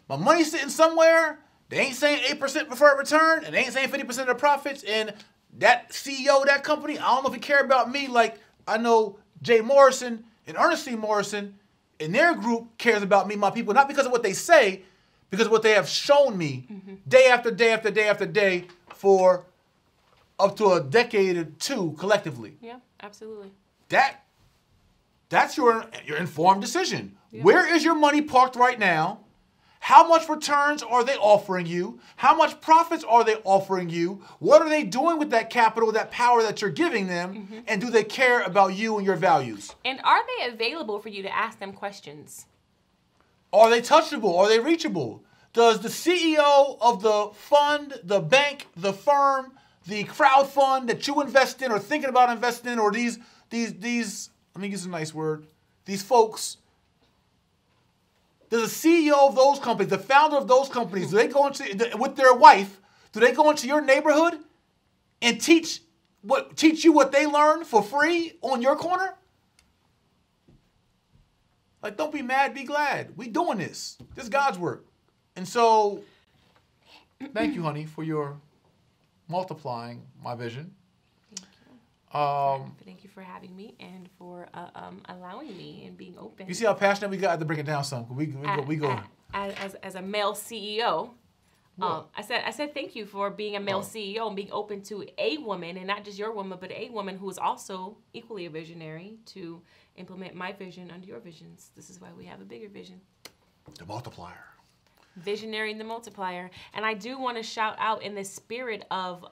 My money's sitting somewhere. They ain't saying 8% preferred return, and they ain't saying 50% of the profits. And that CEO of that company, I don't know if he care about me like I know Jay Morrison and Ernestine Morrison and their group cares about me, my people, not because of what they say, because of what they have shown me day after day after day after day for up to a decade or two collectively. Yeah, absolutely. That's your informed decision. Yeah. Where is your money parked right now? How much returns are they offering you? How much profits are they offering you? What are they doing with that capital, that power that you're giving them? And do they care about you and your values? And are they available for you to ask them questions? Are they touchable? Are they reachable? Does the CEO of the fund, the bank, the firm, the crowd fund that you invest in or thinking about investing in, or these let me use a nice word, these folks, does the CEO of those companies, the founder of those companies, do they go into, with their wife, do they go into your neighborhood and teach you what they learned for free on your corner? Like, don't be mad, be glad. We doing this. This is God's work. And so, thank you, honey, for your multiplying my vision. Thank you for having me and for allowing me and being open. You see how passionate we got? I had to break it down some. We go. As a male CEO, I said thank you for being a male CEO and being open to a woman, and not just your woman, but a woman who is also equally a visionary to implement my vision under your visions. This is why we have a bigger vision. The multiplier. Visionary and the multiplier. And I do want to shout out in the spirit of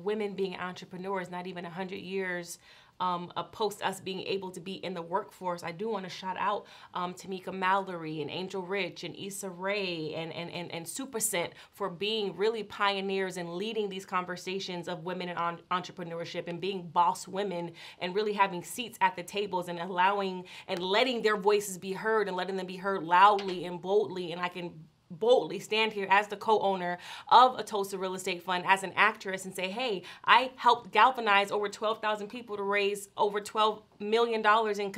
women being entrepreneurs, not even 100 years post us being able to be in the workforce. I do want to shout out Tamika Mallory and Angel Rich and Issa Rae and Supercent for being really pioneers and leading these conversations of women in entrepreneurship and being boss women and really having seats at the tables and allowing and letting their voices be heard and letting them be heard loudly and boldly. And I can boldly stand here as the co-owner of a Tulsa Real Estate Fund, as an actress, and say, hey, I helped galvanize over 12,000 people to raise over $12 million in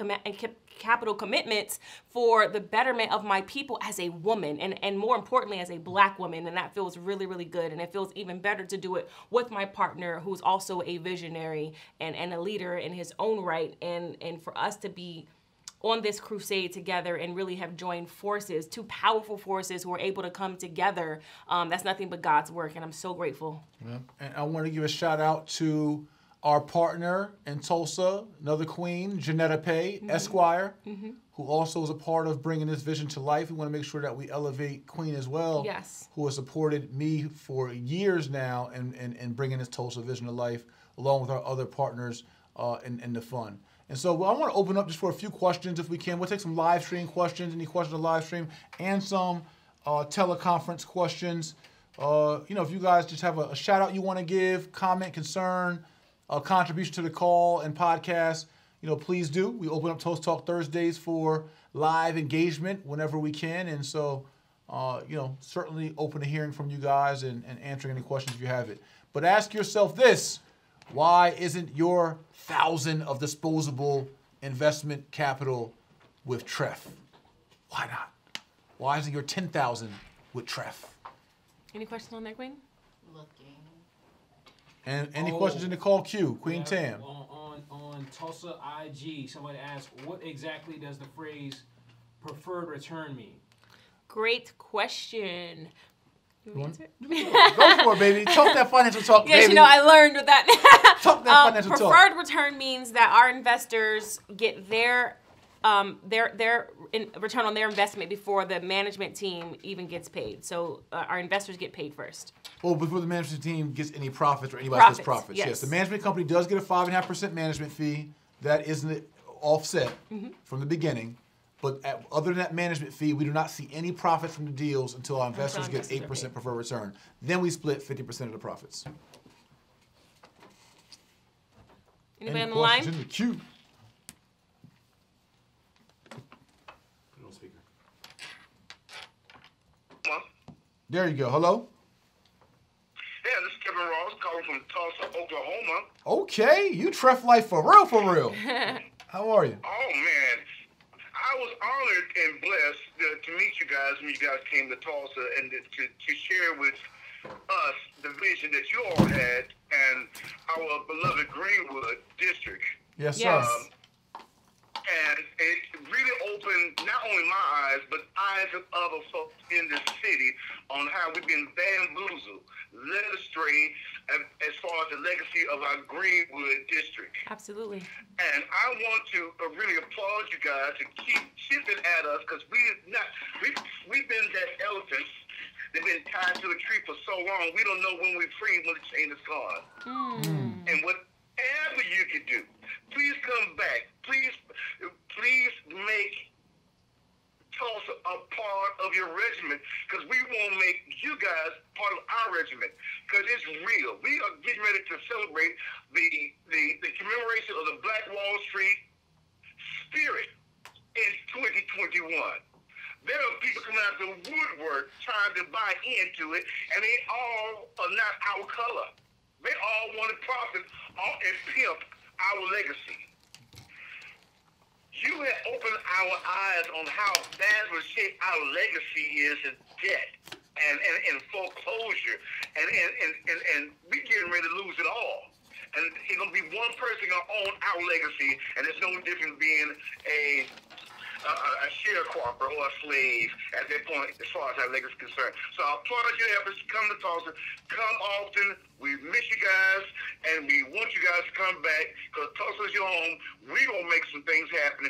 capital commitments for the betterment of my people as a woman, and more importantly, as a Black woman. And that feels really, really good. And it feels even better to do it with my partner, who's also a visionary and a leader in his own right. And for us to be on this crusade together and really have joined forces, two powerful forces who are able to come together, that's nothing but God's work, and I'm so grateful. Yeah. And I want to give a shout out to our partner in Tulsa, another queen, Janetta Pay, Esquire, who also is a part of bringing this vision to life. We want to make sure that we elevate Queen as well, who has supported me for years now in bringing this Tulsa vision to life, along with our other partners in the fund. And so I want to open up just for a few questions if we can. We'll take some live stream questions, any questions on live stream, and some teleconference questions. If you guys just have a shout out you want to give, comment, concern, contribution to the call and podcast, please do. We open up Toast Talk Thursdays for live engagement whenever we can. And so, certainly open to hearing from you guys and answering any questions if you have it. But ask yourself this: why isn't your 1,000 of disposable investment capital with Tref? Why not? Why isn't your 10,000 with Tref? Any questions on that, Queen? Looking. And any questions in the call queue? Queen Tam. On Tulsa IG, somebody asked, what exactly does the phrase preferred return mean? Great question. Go for it, baby. Talk that financial talk, baby. Yes, I learned with that. Talk that financial talk. Preferred return means that our investors get their return on their investment before the management team even gets paid. So our investors get paid first. Well, before the management team gets any profits or anybody gets profits. Yes. The management company does get a 5.5% management fee. That isn't offset from the beginning. But other than that management fee, we do not see any profits from the deals until our investors get 8% preferred return. Then we split 50% of the profits. Anybody on the line? In the queue. There you go. Hello? Yeah, this is Kevin Ross calling from Tulsa, Oklahoma. Okay, you Tref life for real, for real. How are you? Oh, man. I was honored and blessed to meet you guys when you guys came to Tulsa and to share with us the vision that you all had and our beloved Greenwood district. Yes, sir. And it really opened not only my eyes, but eyes of other folks in the city on how we've been bamboozled, led astray as far as the legacy of our Greenwood district. Absolutely. And I want to really applaud you guys to keep chipping at us because we've been that elephants that been tied to a tree for so long. We don't know when we're free, when the chain is gone. And whatever you can do, please come back. Please make Tulsa a part of your regiment because we want to make you guys part of our regiment because it's real. We are getting ready to celebrate the commemoration of the Black Wall Street spirit in 2021. There are people coming out of the woodwork trying to buy into it, and they all are not our color. They all want to profit and pimp our legacy. You have opened our eyes on how bad of a shape our legacy is in debt and foreclosure, and we getting ready to lose it all. And it's gonna be one person gonna own our legacy, and it's no different being a sharecropper or a slave at that point as far as our legacy is concerned. So I applaud your efforts to come to Tulsa. Come often. We miss you guys, and we want you guys to come back because Tulsa's your home. We're going to make some things happen.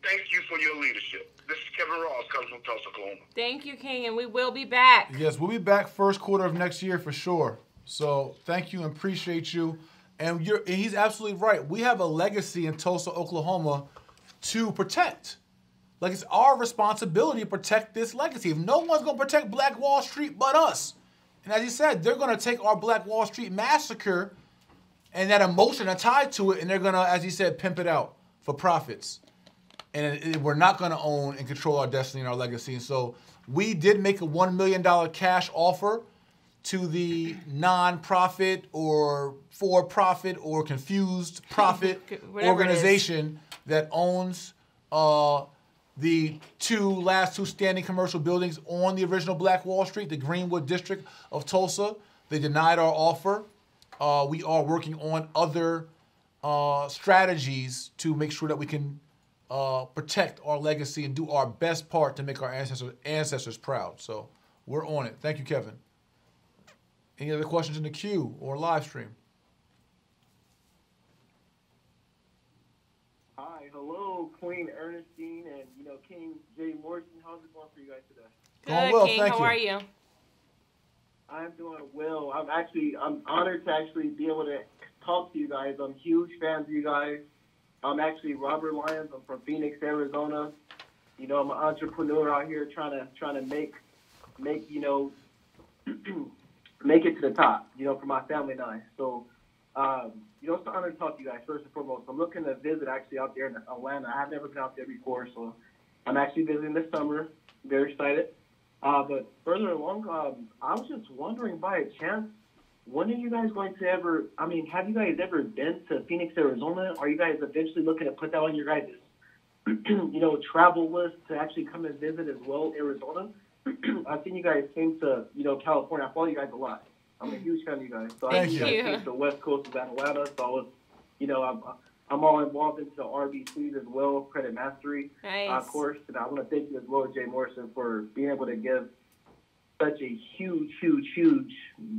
Thank you for your leadership. This is Kevin Ross coming from Tulsa, Oklahoma. Thank you, King, and we will be back. Yes, we'll be back first quarter of next year for sure. So thank you and appreciate you. And he's absolutely right. We have a legacy in Tulsa, Oklahoma to protect. Like, it's our responsibility to protect this legacy. If no one's going to protect Black Wall Street but us. And as you said, they're going to take our Black Wall Street massacre and that emotion tied to it, and they're going to, as you said, pimp it out for profits. And we're not going to own and control our destiny and our legacy. And so We did make a $1 million cash offer to the non-profit or for-profit or confused profit organization that owns the last two standing commercial buildings on the original Black Wall Street, the Greenwood District of Tulsa. They denied our offer. We are working on other strategies to make sure that we can protect our legacy and do our best part to make our ancestors proud. So we're on it. Thank you, Kevin. Any other questions in the queue or live stream? Hi, hello, Queen Ernestine and King Jay Morrison. How's it going for you guys today? Good, well, King. thank How you. are you? I'm doing well. I'm honored to actually be able to talk to you guys. I'm huge fans of you guys. I'm actually Robert Lyons. I'm from Phoenix, Arizona. I'm an entrepreneur out here trying to make make it to the top, for my family and I. So, it's an honor to talk to you guys, first and foremost. I'm looking to visit actually out there in Atlanta. I've never been out there before, so I'm actually visiting this summer. Very excited. But further along, I was just wondering by a chance, when are you guys going to have you guys ever been to Phoenix, Arizona? Are you guys eventually looking to put that on your guys' travel list to actually come and visit as well, Arizona? I've seen you guys came to, California. I follow you guys a lot. I'm a huge fan of you guys. So I think you guys came to the West Coast of Atlanta. So I was, I'm all involved into RBCs as well, Credit Mastery, of course. And I want to thank you as well, Jay Morrison, for being able to give such a huge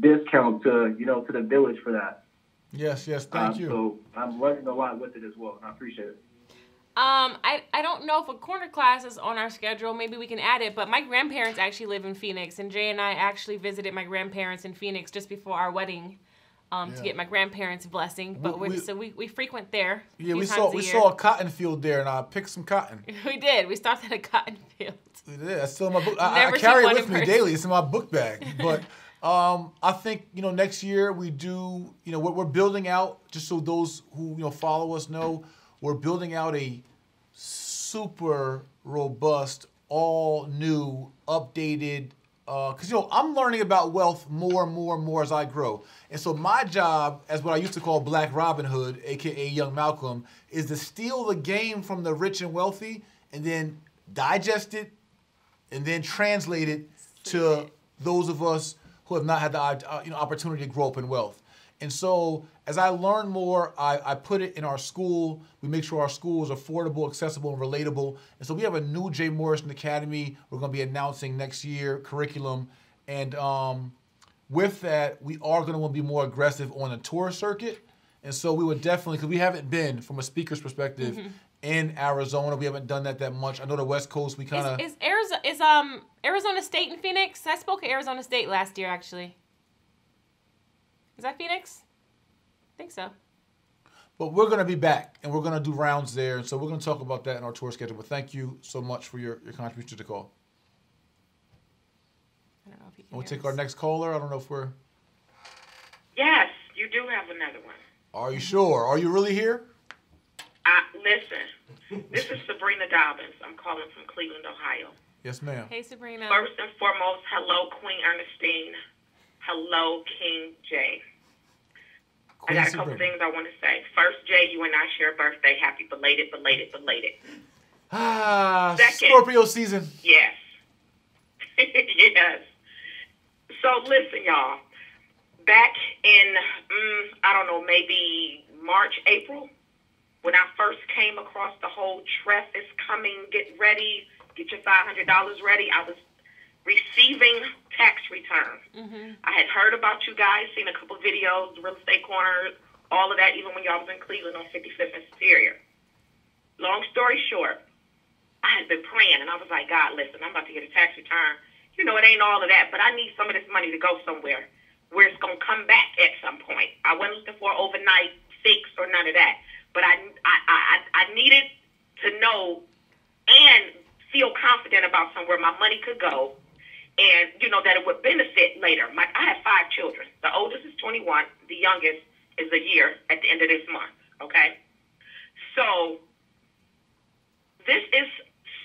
discount to, to the village for that. Yes, thank you. So I'm learning a lot with it as well, and I appreciate it. I don't know if a corner class is on our schedule. Maybe we can add it. But my grandparents actually live in Phoenix, and Jay and I actually visited my grandparents in Phoenix just before our wedding to get my grandparents' blessing. But we frequent there. Yeah, we saw a cotton field there, and I picked some cotton. We did. We stopped at a cotton field. We did. That's still in my book. I carry it with me daily. It's in my book bag. But I think next year we do. We're building out. Just so those who follow us know. We're building out a super robust, all new, updated, because I'm learning about wealth more and more as I grow. And so my job, as what I used to call Black Robin Hood, aka Young Malcolm, is to steal the game from the rich and wealthy and then digest it and then translate it to those of us who have not had the opportunity to grow up in wealth. And so as I learn more, I put it in our school. We make sure our school is affordable, accessible, and relatable. And so we have a new Jay Morrison Academy we're going to be announcing next year, curriculum. And with that, we are going to want to be more aggressive on the tour circuit. And so we would definitely, because we haven't been, from a speaker's perspective, in Arizona. We haven't done that much. I know the West Coast, we kind of... Is Arizona State in Phoenix? I spoke at Arizona State last year, actually. Is that Phoenix? I think so. But we're going to be back, and we're going to do rounds there. And so we're going to talk about that in our tour schedule. But thank you so much for your contribution to the call. I don't know if you can We'll take our next caller. I don't know if we're... Yes, you do have another one. Are you sure? Are you really here? Listen, this is Sabrina Dobbins. I'm calling from Cleveland, Ohio. Yes, ma'am. Hey, Sabrina. First and foremost, hello, Queen Ernestine. Hello, King Jay. I got a couple things I want to say. First, Jay, you and I share a birthday. Happy belated. Second, Scorpio season. Yes. Yes. So listen, y'all. Back in, maybe March, April, when I first came across the whole Tref is coming, get ready, get your $500 ready, I was receiving tax returns. I had heard about you guys, seen a couple videos, Real Estate Corner, all of that, even when y'all was in Cleveland on 55th and Superior. Long story short, I had been praying, and I was like, God, listen, I'm about to get a tax return. It ain't all of that, but I need some of this money to go somewhere where it's going to come back at some point. I wasn't looking for an overnight fix or none of that, but I needed to know and feel confident about somewhere my money could go, and, that it would benefit later. I have 5 children. The oldest is 21. The youngest is a year at the end of this month, okay? So this is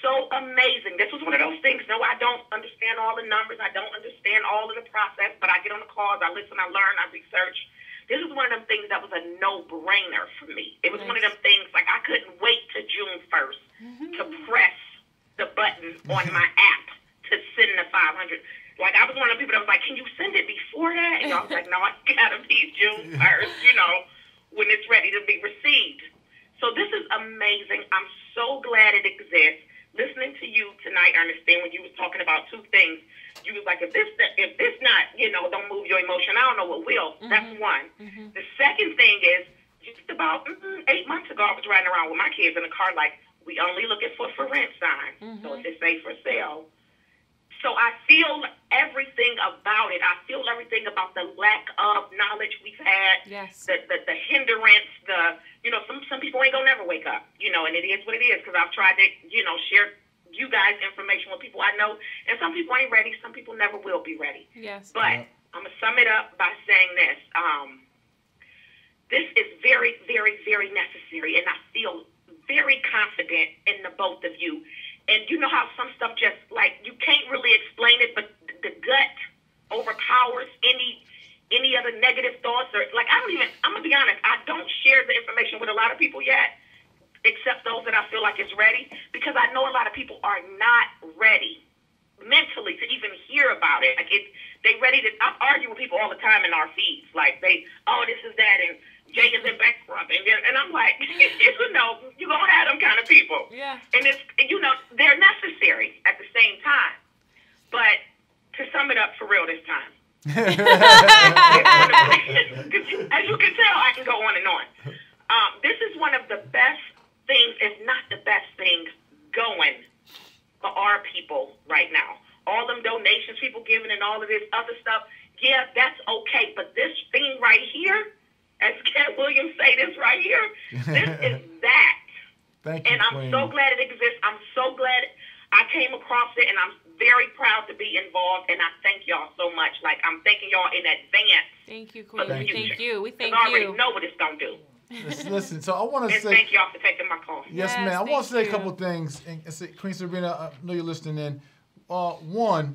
so amazing. amazing. This was one of those things. No, I don't understand all the numbers. I don't understand all of the process, but I get on the calls, I listen, I learn, I research. This is one of them things that was a no-brainer for me. It was one of them things, like, I couldn't wait to June 1st to press the button on my app to send the 500. Like, I was one of the people that was like, can you send it before that? And I was like, no, it's got to be June 1st, you know, when it's ready to be received. So this is amazing. I'm so glad it exists. Listening to you tonight, Ernestine, when you was talking about two things, you was like, if this not, you know, don't move your emotion, I don't know what will. That's one. The second thing is, just about 8 months ago, I was riding around with my kids in the car like, we only looking for rent sign. So if it say for sale. So I feel everything about it. I feel everything about the lack of knowledge we've had. Yes. The hindrance, you know, some people ain't gonna never wake up, you know, and it is what it is, because I've tried to, you know, share you guys information with people I know, and some people ain't ready, some people never will be ready. Yes. But I'm gonna sum it up by saying this. This is very, very, very necessary, and I feel very confident in the both of you. And you know how some stuff just, like, you can't really explain it, but the gut overpowers any other negative thoughts. Or, like, I'm going to be honest, I don't share the information with a lot of people yet, except those that I feel like is ready, because I know a lot of people are not ready mentally to even hear about it. Like, they ready to, I argue with people all the time in our feeds. Like, this is that, and Jay is in bankrupt, and I'm like, you know, you're going to have them kind of people. Yeah. And it's, you know, they're necessary at the same time. But to sum it up for real this time, as you can tell, I can go on and on. This is one of the best things, if not the best thing, going for our people right now. All them donations, people giving, and all of this other stuff, yeah, that's okay. But this thing right here, as Cat Williams say, this right here, this is that. Thank you, and I'm so glad it exists. I'm so glad I came across it, and I'm very proud to be involved, and I thank y'all so much. Like, I'm thanking y'all in advance. Thank you, Queen. Thank you. We thank you. I already you. know what it's going to do. Listen, so I want to say... thank y'all for taking my call. Yes, ma'am. I want to say a couple things. And say, Queen Sabrina, I know you're listening in. One,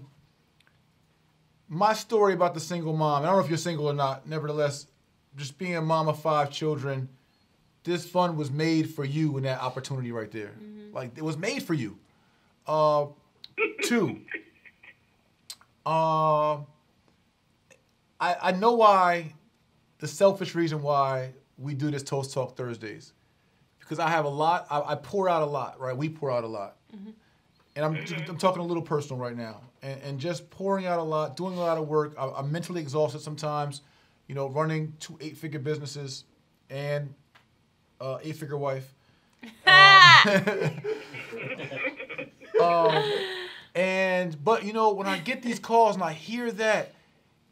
my story about the single mom, I don't know if you're single or not, nevertheless, just being a mom of 5 children, this fund was made for you in that opportunity right there. Like, it was made for you. 2, I know why, the selfish reason why we do this Toast Talk Thursdays. Because I have a lot, I pour out a lot, right? We pour out a lot. And I'm talking a little personal right now. And just pouring out a lot, doing a lot of work. I'm mentally exhausted sometimes. You know, running 2 8-figure businesses and 8-figure wife. But you know, when I get these calls and I hear that,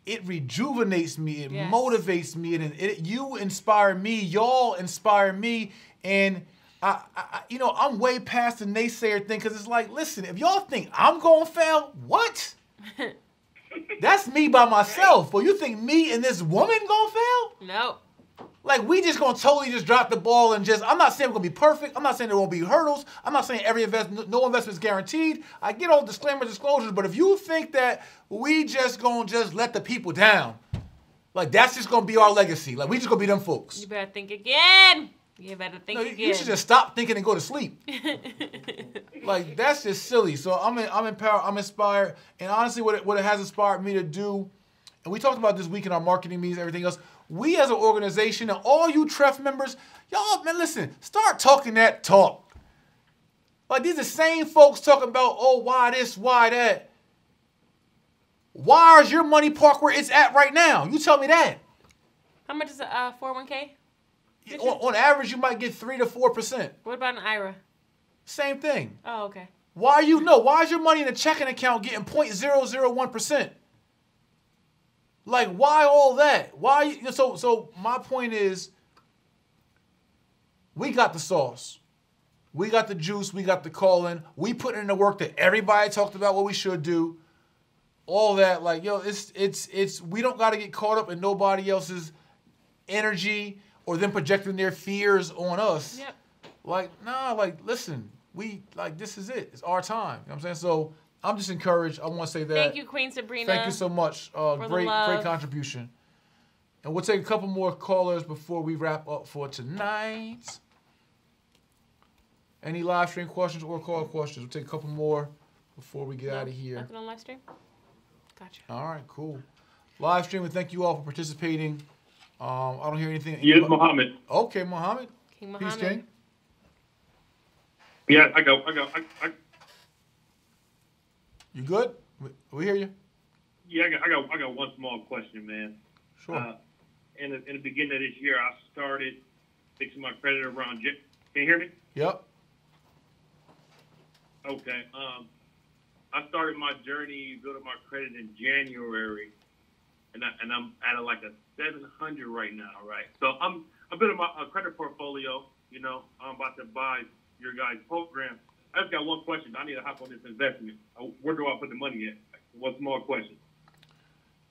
it rejuvenates me, it motivates me, and you inspire me, y'all inspire me, and I you know, I'm way past the naysayer thing, because it's like, listen, if y'all think I'm gonna fail, what? That's me by myself. But you think me and this woman gonna fail? No. Like, we just gonna totally just drop the ball and just, I'm not saying we're gonna be perfect. I'm not saying there won't be hurdles. I'm not saying every investment, no investment is guaranteed. I get all disclosures, but if you think that we just gonna just let the people down, like, that's just gonna be our legacy. Like, we just gonna be them folks. You better think again. You better think again. You should just stop thinking and go to sleep. Like, that's just silly. So I'm empowered, I'm inspired, and honestly, what it has inspired me to do, and we talked about this week in our marketing meetings, everything else. We as an organization, and all you Tref members, y'all, man, listen, start talking that talk. Like, these are the same folks talking about, oh, why this, why that. Why is your money parked where it's at right now? You tell me that. How much is a 401k? On average, you might get 3 to 4%. What about an IRA? Same thing. Oh, okay. Why is your money in a checking account getting 0.001%? Like, why all that? Why? So my point is, we got the sauce. We got the juice. We got the calling. We put in the work that everybody talked about what we should do. All that, like, yo, it's we don't got to get caught up in nobody else's energy or them projecting their fears on us. Yep. Like, nah, like, listen, this is it. It's our time. You know what I'm saying? So I'm just encouraged. I want to say that. Thank you, Queen Sabrina. Thank you so much. Great contribution. And we'll take a couple more callers before we wrap up for tonight. Any live stream questions or call questions? We'll take a couple more before we get out of here. Nothing on live stream? Gotcha. All right, cool. Live stream, and thank you all for participating. I don't hear anything. Yes, Muhammad. Okay, Muhammad. King Muhammad. Peace, King. Yeah, I go. You good? We hear you. Yeah, I got one small question, man. Sure. In the beginning of this year, I started fixing my credit around. Can you hear me? Yep. Okay. I started my journey building my credit in January, and I'm at like a 700 right now, right? So I'm building my credit portfolio. You know, I'm about to buy your guys' program. I just got one question. I need to hop on this investment. Where do I put the money at? One small question.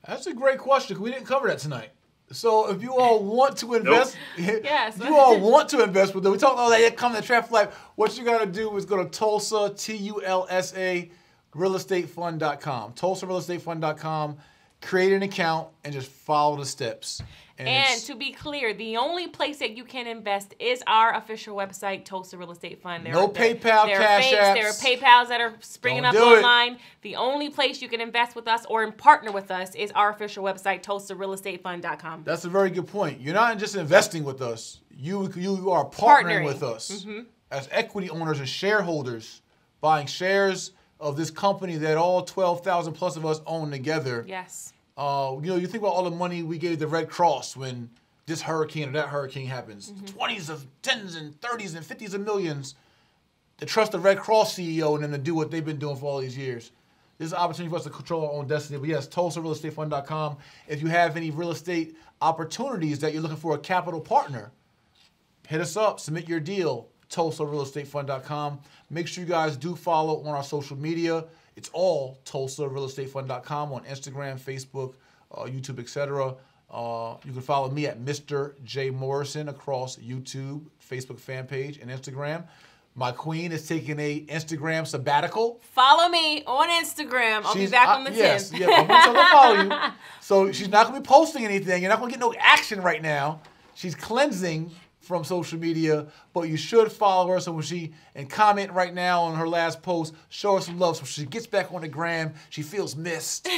That's a great question. We didn't cover that tonight. So if you all want to invest, yes. you all want to invest with them. We talked about that. Come to Tref Life. What you got to do is go to Tulsa, Tulsa, realestatefund.com. TulsaRealEstateFund.com. Create an account and just follow the steps. And to be clear, the only place that you can invest is our official website, Tulsa Real Estate Fund. No PayPal, Cash Apps. There are PayPals that are springing up online. The only place you can invest with us or partner with us is our official website, TulsaRealEstateFund.com. That's a very good point. You're not just investing with us. You are partnering with us as equity owners and shareholders, buying shares of this company that all 12,000 plus of us own together. Yes. You think about all the money we gave the Red Cross when this hurricane or that hurricane happens. 20s of 10s and 30s and 50s of millions to trust the Red Cross CEO and them to do what they've been doing for all these years. This is an opportunity for us to control our own destiny. But yes, TulsaRealEstateFund.com. If you have any real estate opportunities that you're looking for a capital partner, hit us up, submit your deal, TulsaRealEstateFund.com. Make sure you guys do follow on our social media. It's all TulsaRealEstateFund.com on Instagram, Facebook, YouTube, etc. You can follow me at Mr. J. Morrison across YouTube, Facebook fan page, and Instagram. My queen is taking a Instagram sabbatical. Follow me on Instagram. I'll be back on the 10th. Yes, yeah, I'm going to follow you. So she's not going to be posting anything. You're not going to get no action right now. She's cleansing from social media, but you should follow her so when she comment right now on her last post, show her some love so she gets back on the gram, she feels missed.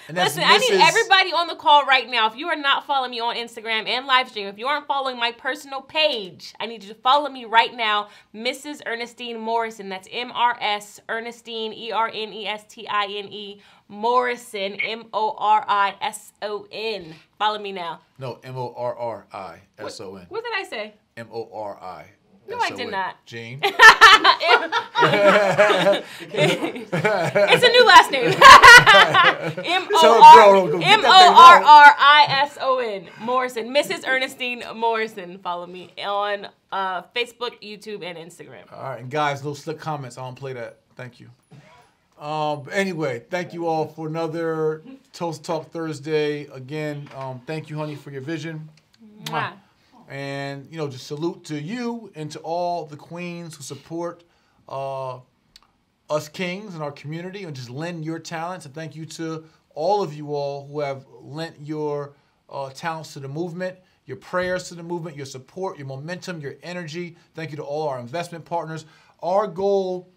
And that's Listen, I need everybody on the call right now. If you are not following me on Instagram and live stream, if you aren't following my personal page, I need you to follow me right now, Mrs. Ernestine Morrison. That's M-R-S, Ernestine, E-R-N-E-S-T-I-N-E, Morrison, M-O-R-I-S-O-N. Follow me now. No, M-O-R-R-I-S-O-N. What did I say? M-O-R-I. No, I did not. Jane. It's a new last name. M-O-R-R-I-S-O-N. Morrison. Mrs. Ernestine Morrison. Follow me on Facebook, YouTube, and Instagram. All right, and guys, those slick comments, I don't play that. Thank you. Anyway, thank you all for another Toast Talk Thursday. Again, thank you, honey, for your vision. Mwah. And, just salute to you and to all the queens who support us kings in our community and just lend your talents. And thank you to all of you all who have lent your talents to the movement, your prayers to the movement, your support, your momentum, your energy. Thank you to all our investment partners. Our goal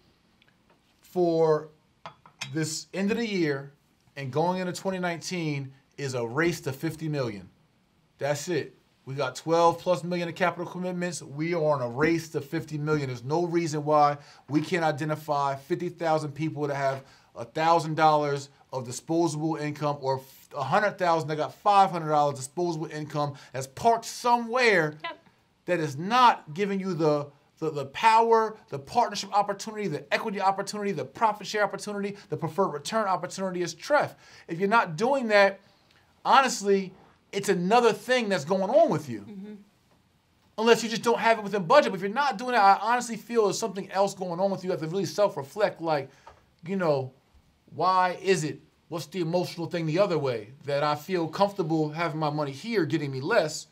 for this end of the year and going into 2019 is a race to 50 million. That's it. We got 12 plus million in capital commitments. We are on a race to 50 million. There's no reason why we can't identify 50,000 people that have $1,000 of disposable income or 100,000 that got $500 disposable income that's parked somewhere that is not giving you the power, the partnership opportunity, the equity opportunity, the profit share opportunity, the preferred return opportunity as Tref. If you're not doing that, honestly, it's another thing that's going on with you. Unless you just don't have it within budget. But if you're not doing it, I honestly feel there's something else going on with you. You have to really self-reflect, like, why is it? What's the emotional thing the other way? That I feel comfortable having my money here getting me less,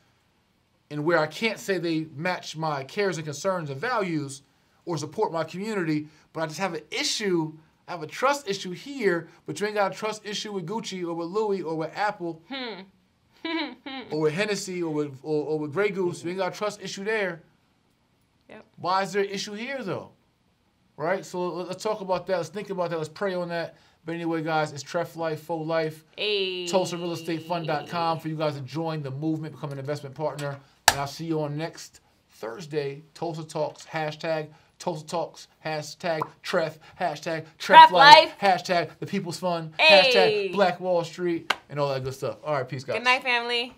and where I can't say they match my cares and concerns and values, or support my community, but I just have an issue. I have a trust issue here, but you ain't got a trust issue with Gucci or with Louis or with Apple or with Hennessy or with Grey Goose. You ain't got a trust issue there. Yep. Why is there an issue here, though? Right? So let's talk about that. Let's think about that. Let's pray on that. But anyway, guys, it's Tref Life, Faux Life. Hey. TulsaRealEstateFund.com for you guys to join the movement, become an investment partner. And I'll see you on next Thursday. Tulsa Talks, hashtag Tulsa Talks, hashtag Tref, hashtag Tref Life, hashtag The People's Fund, Hey. hashtag Black Wall Street, and all that good stuff. All right, peace, guys. Good night, family.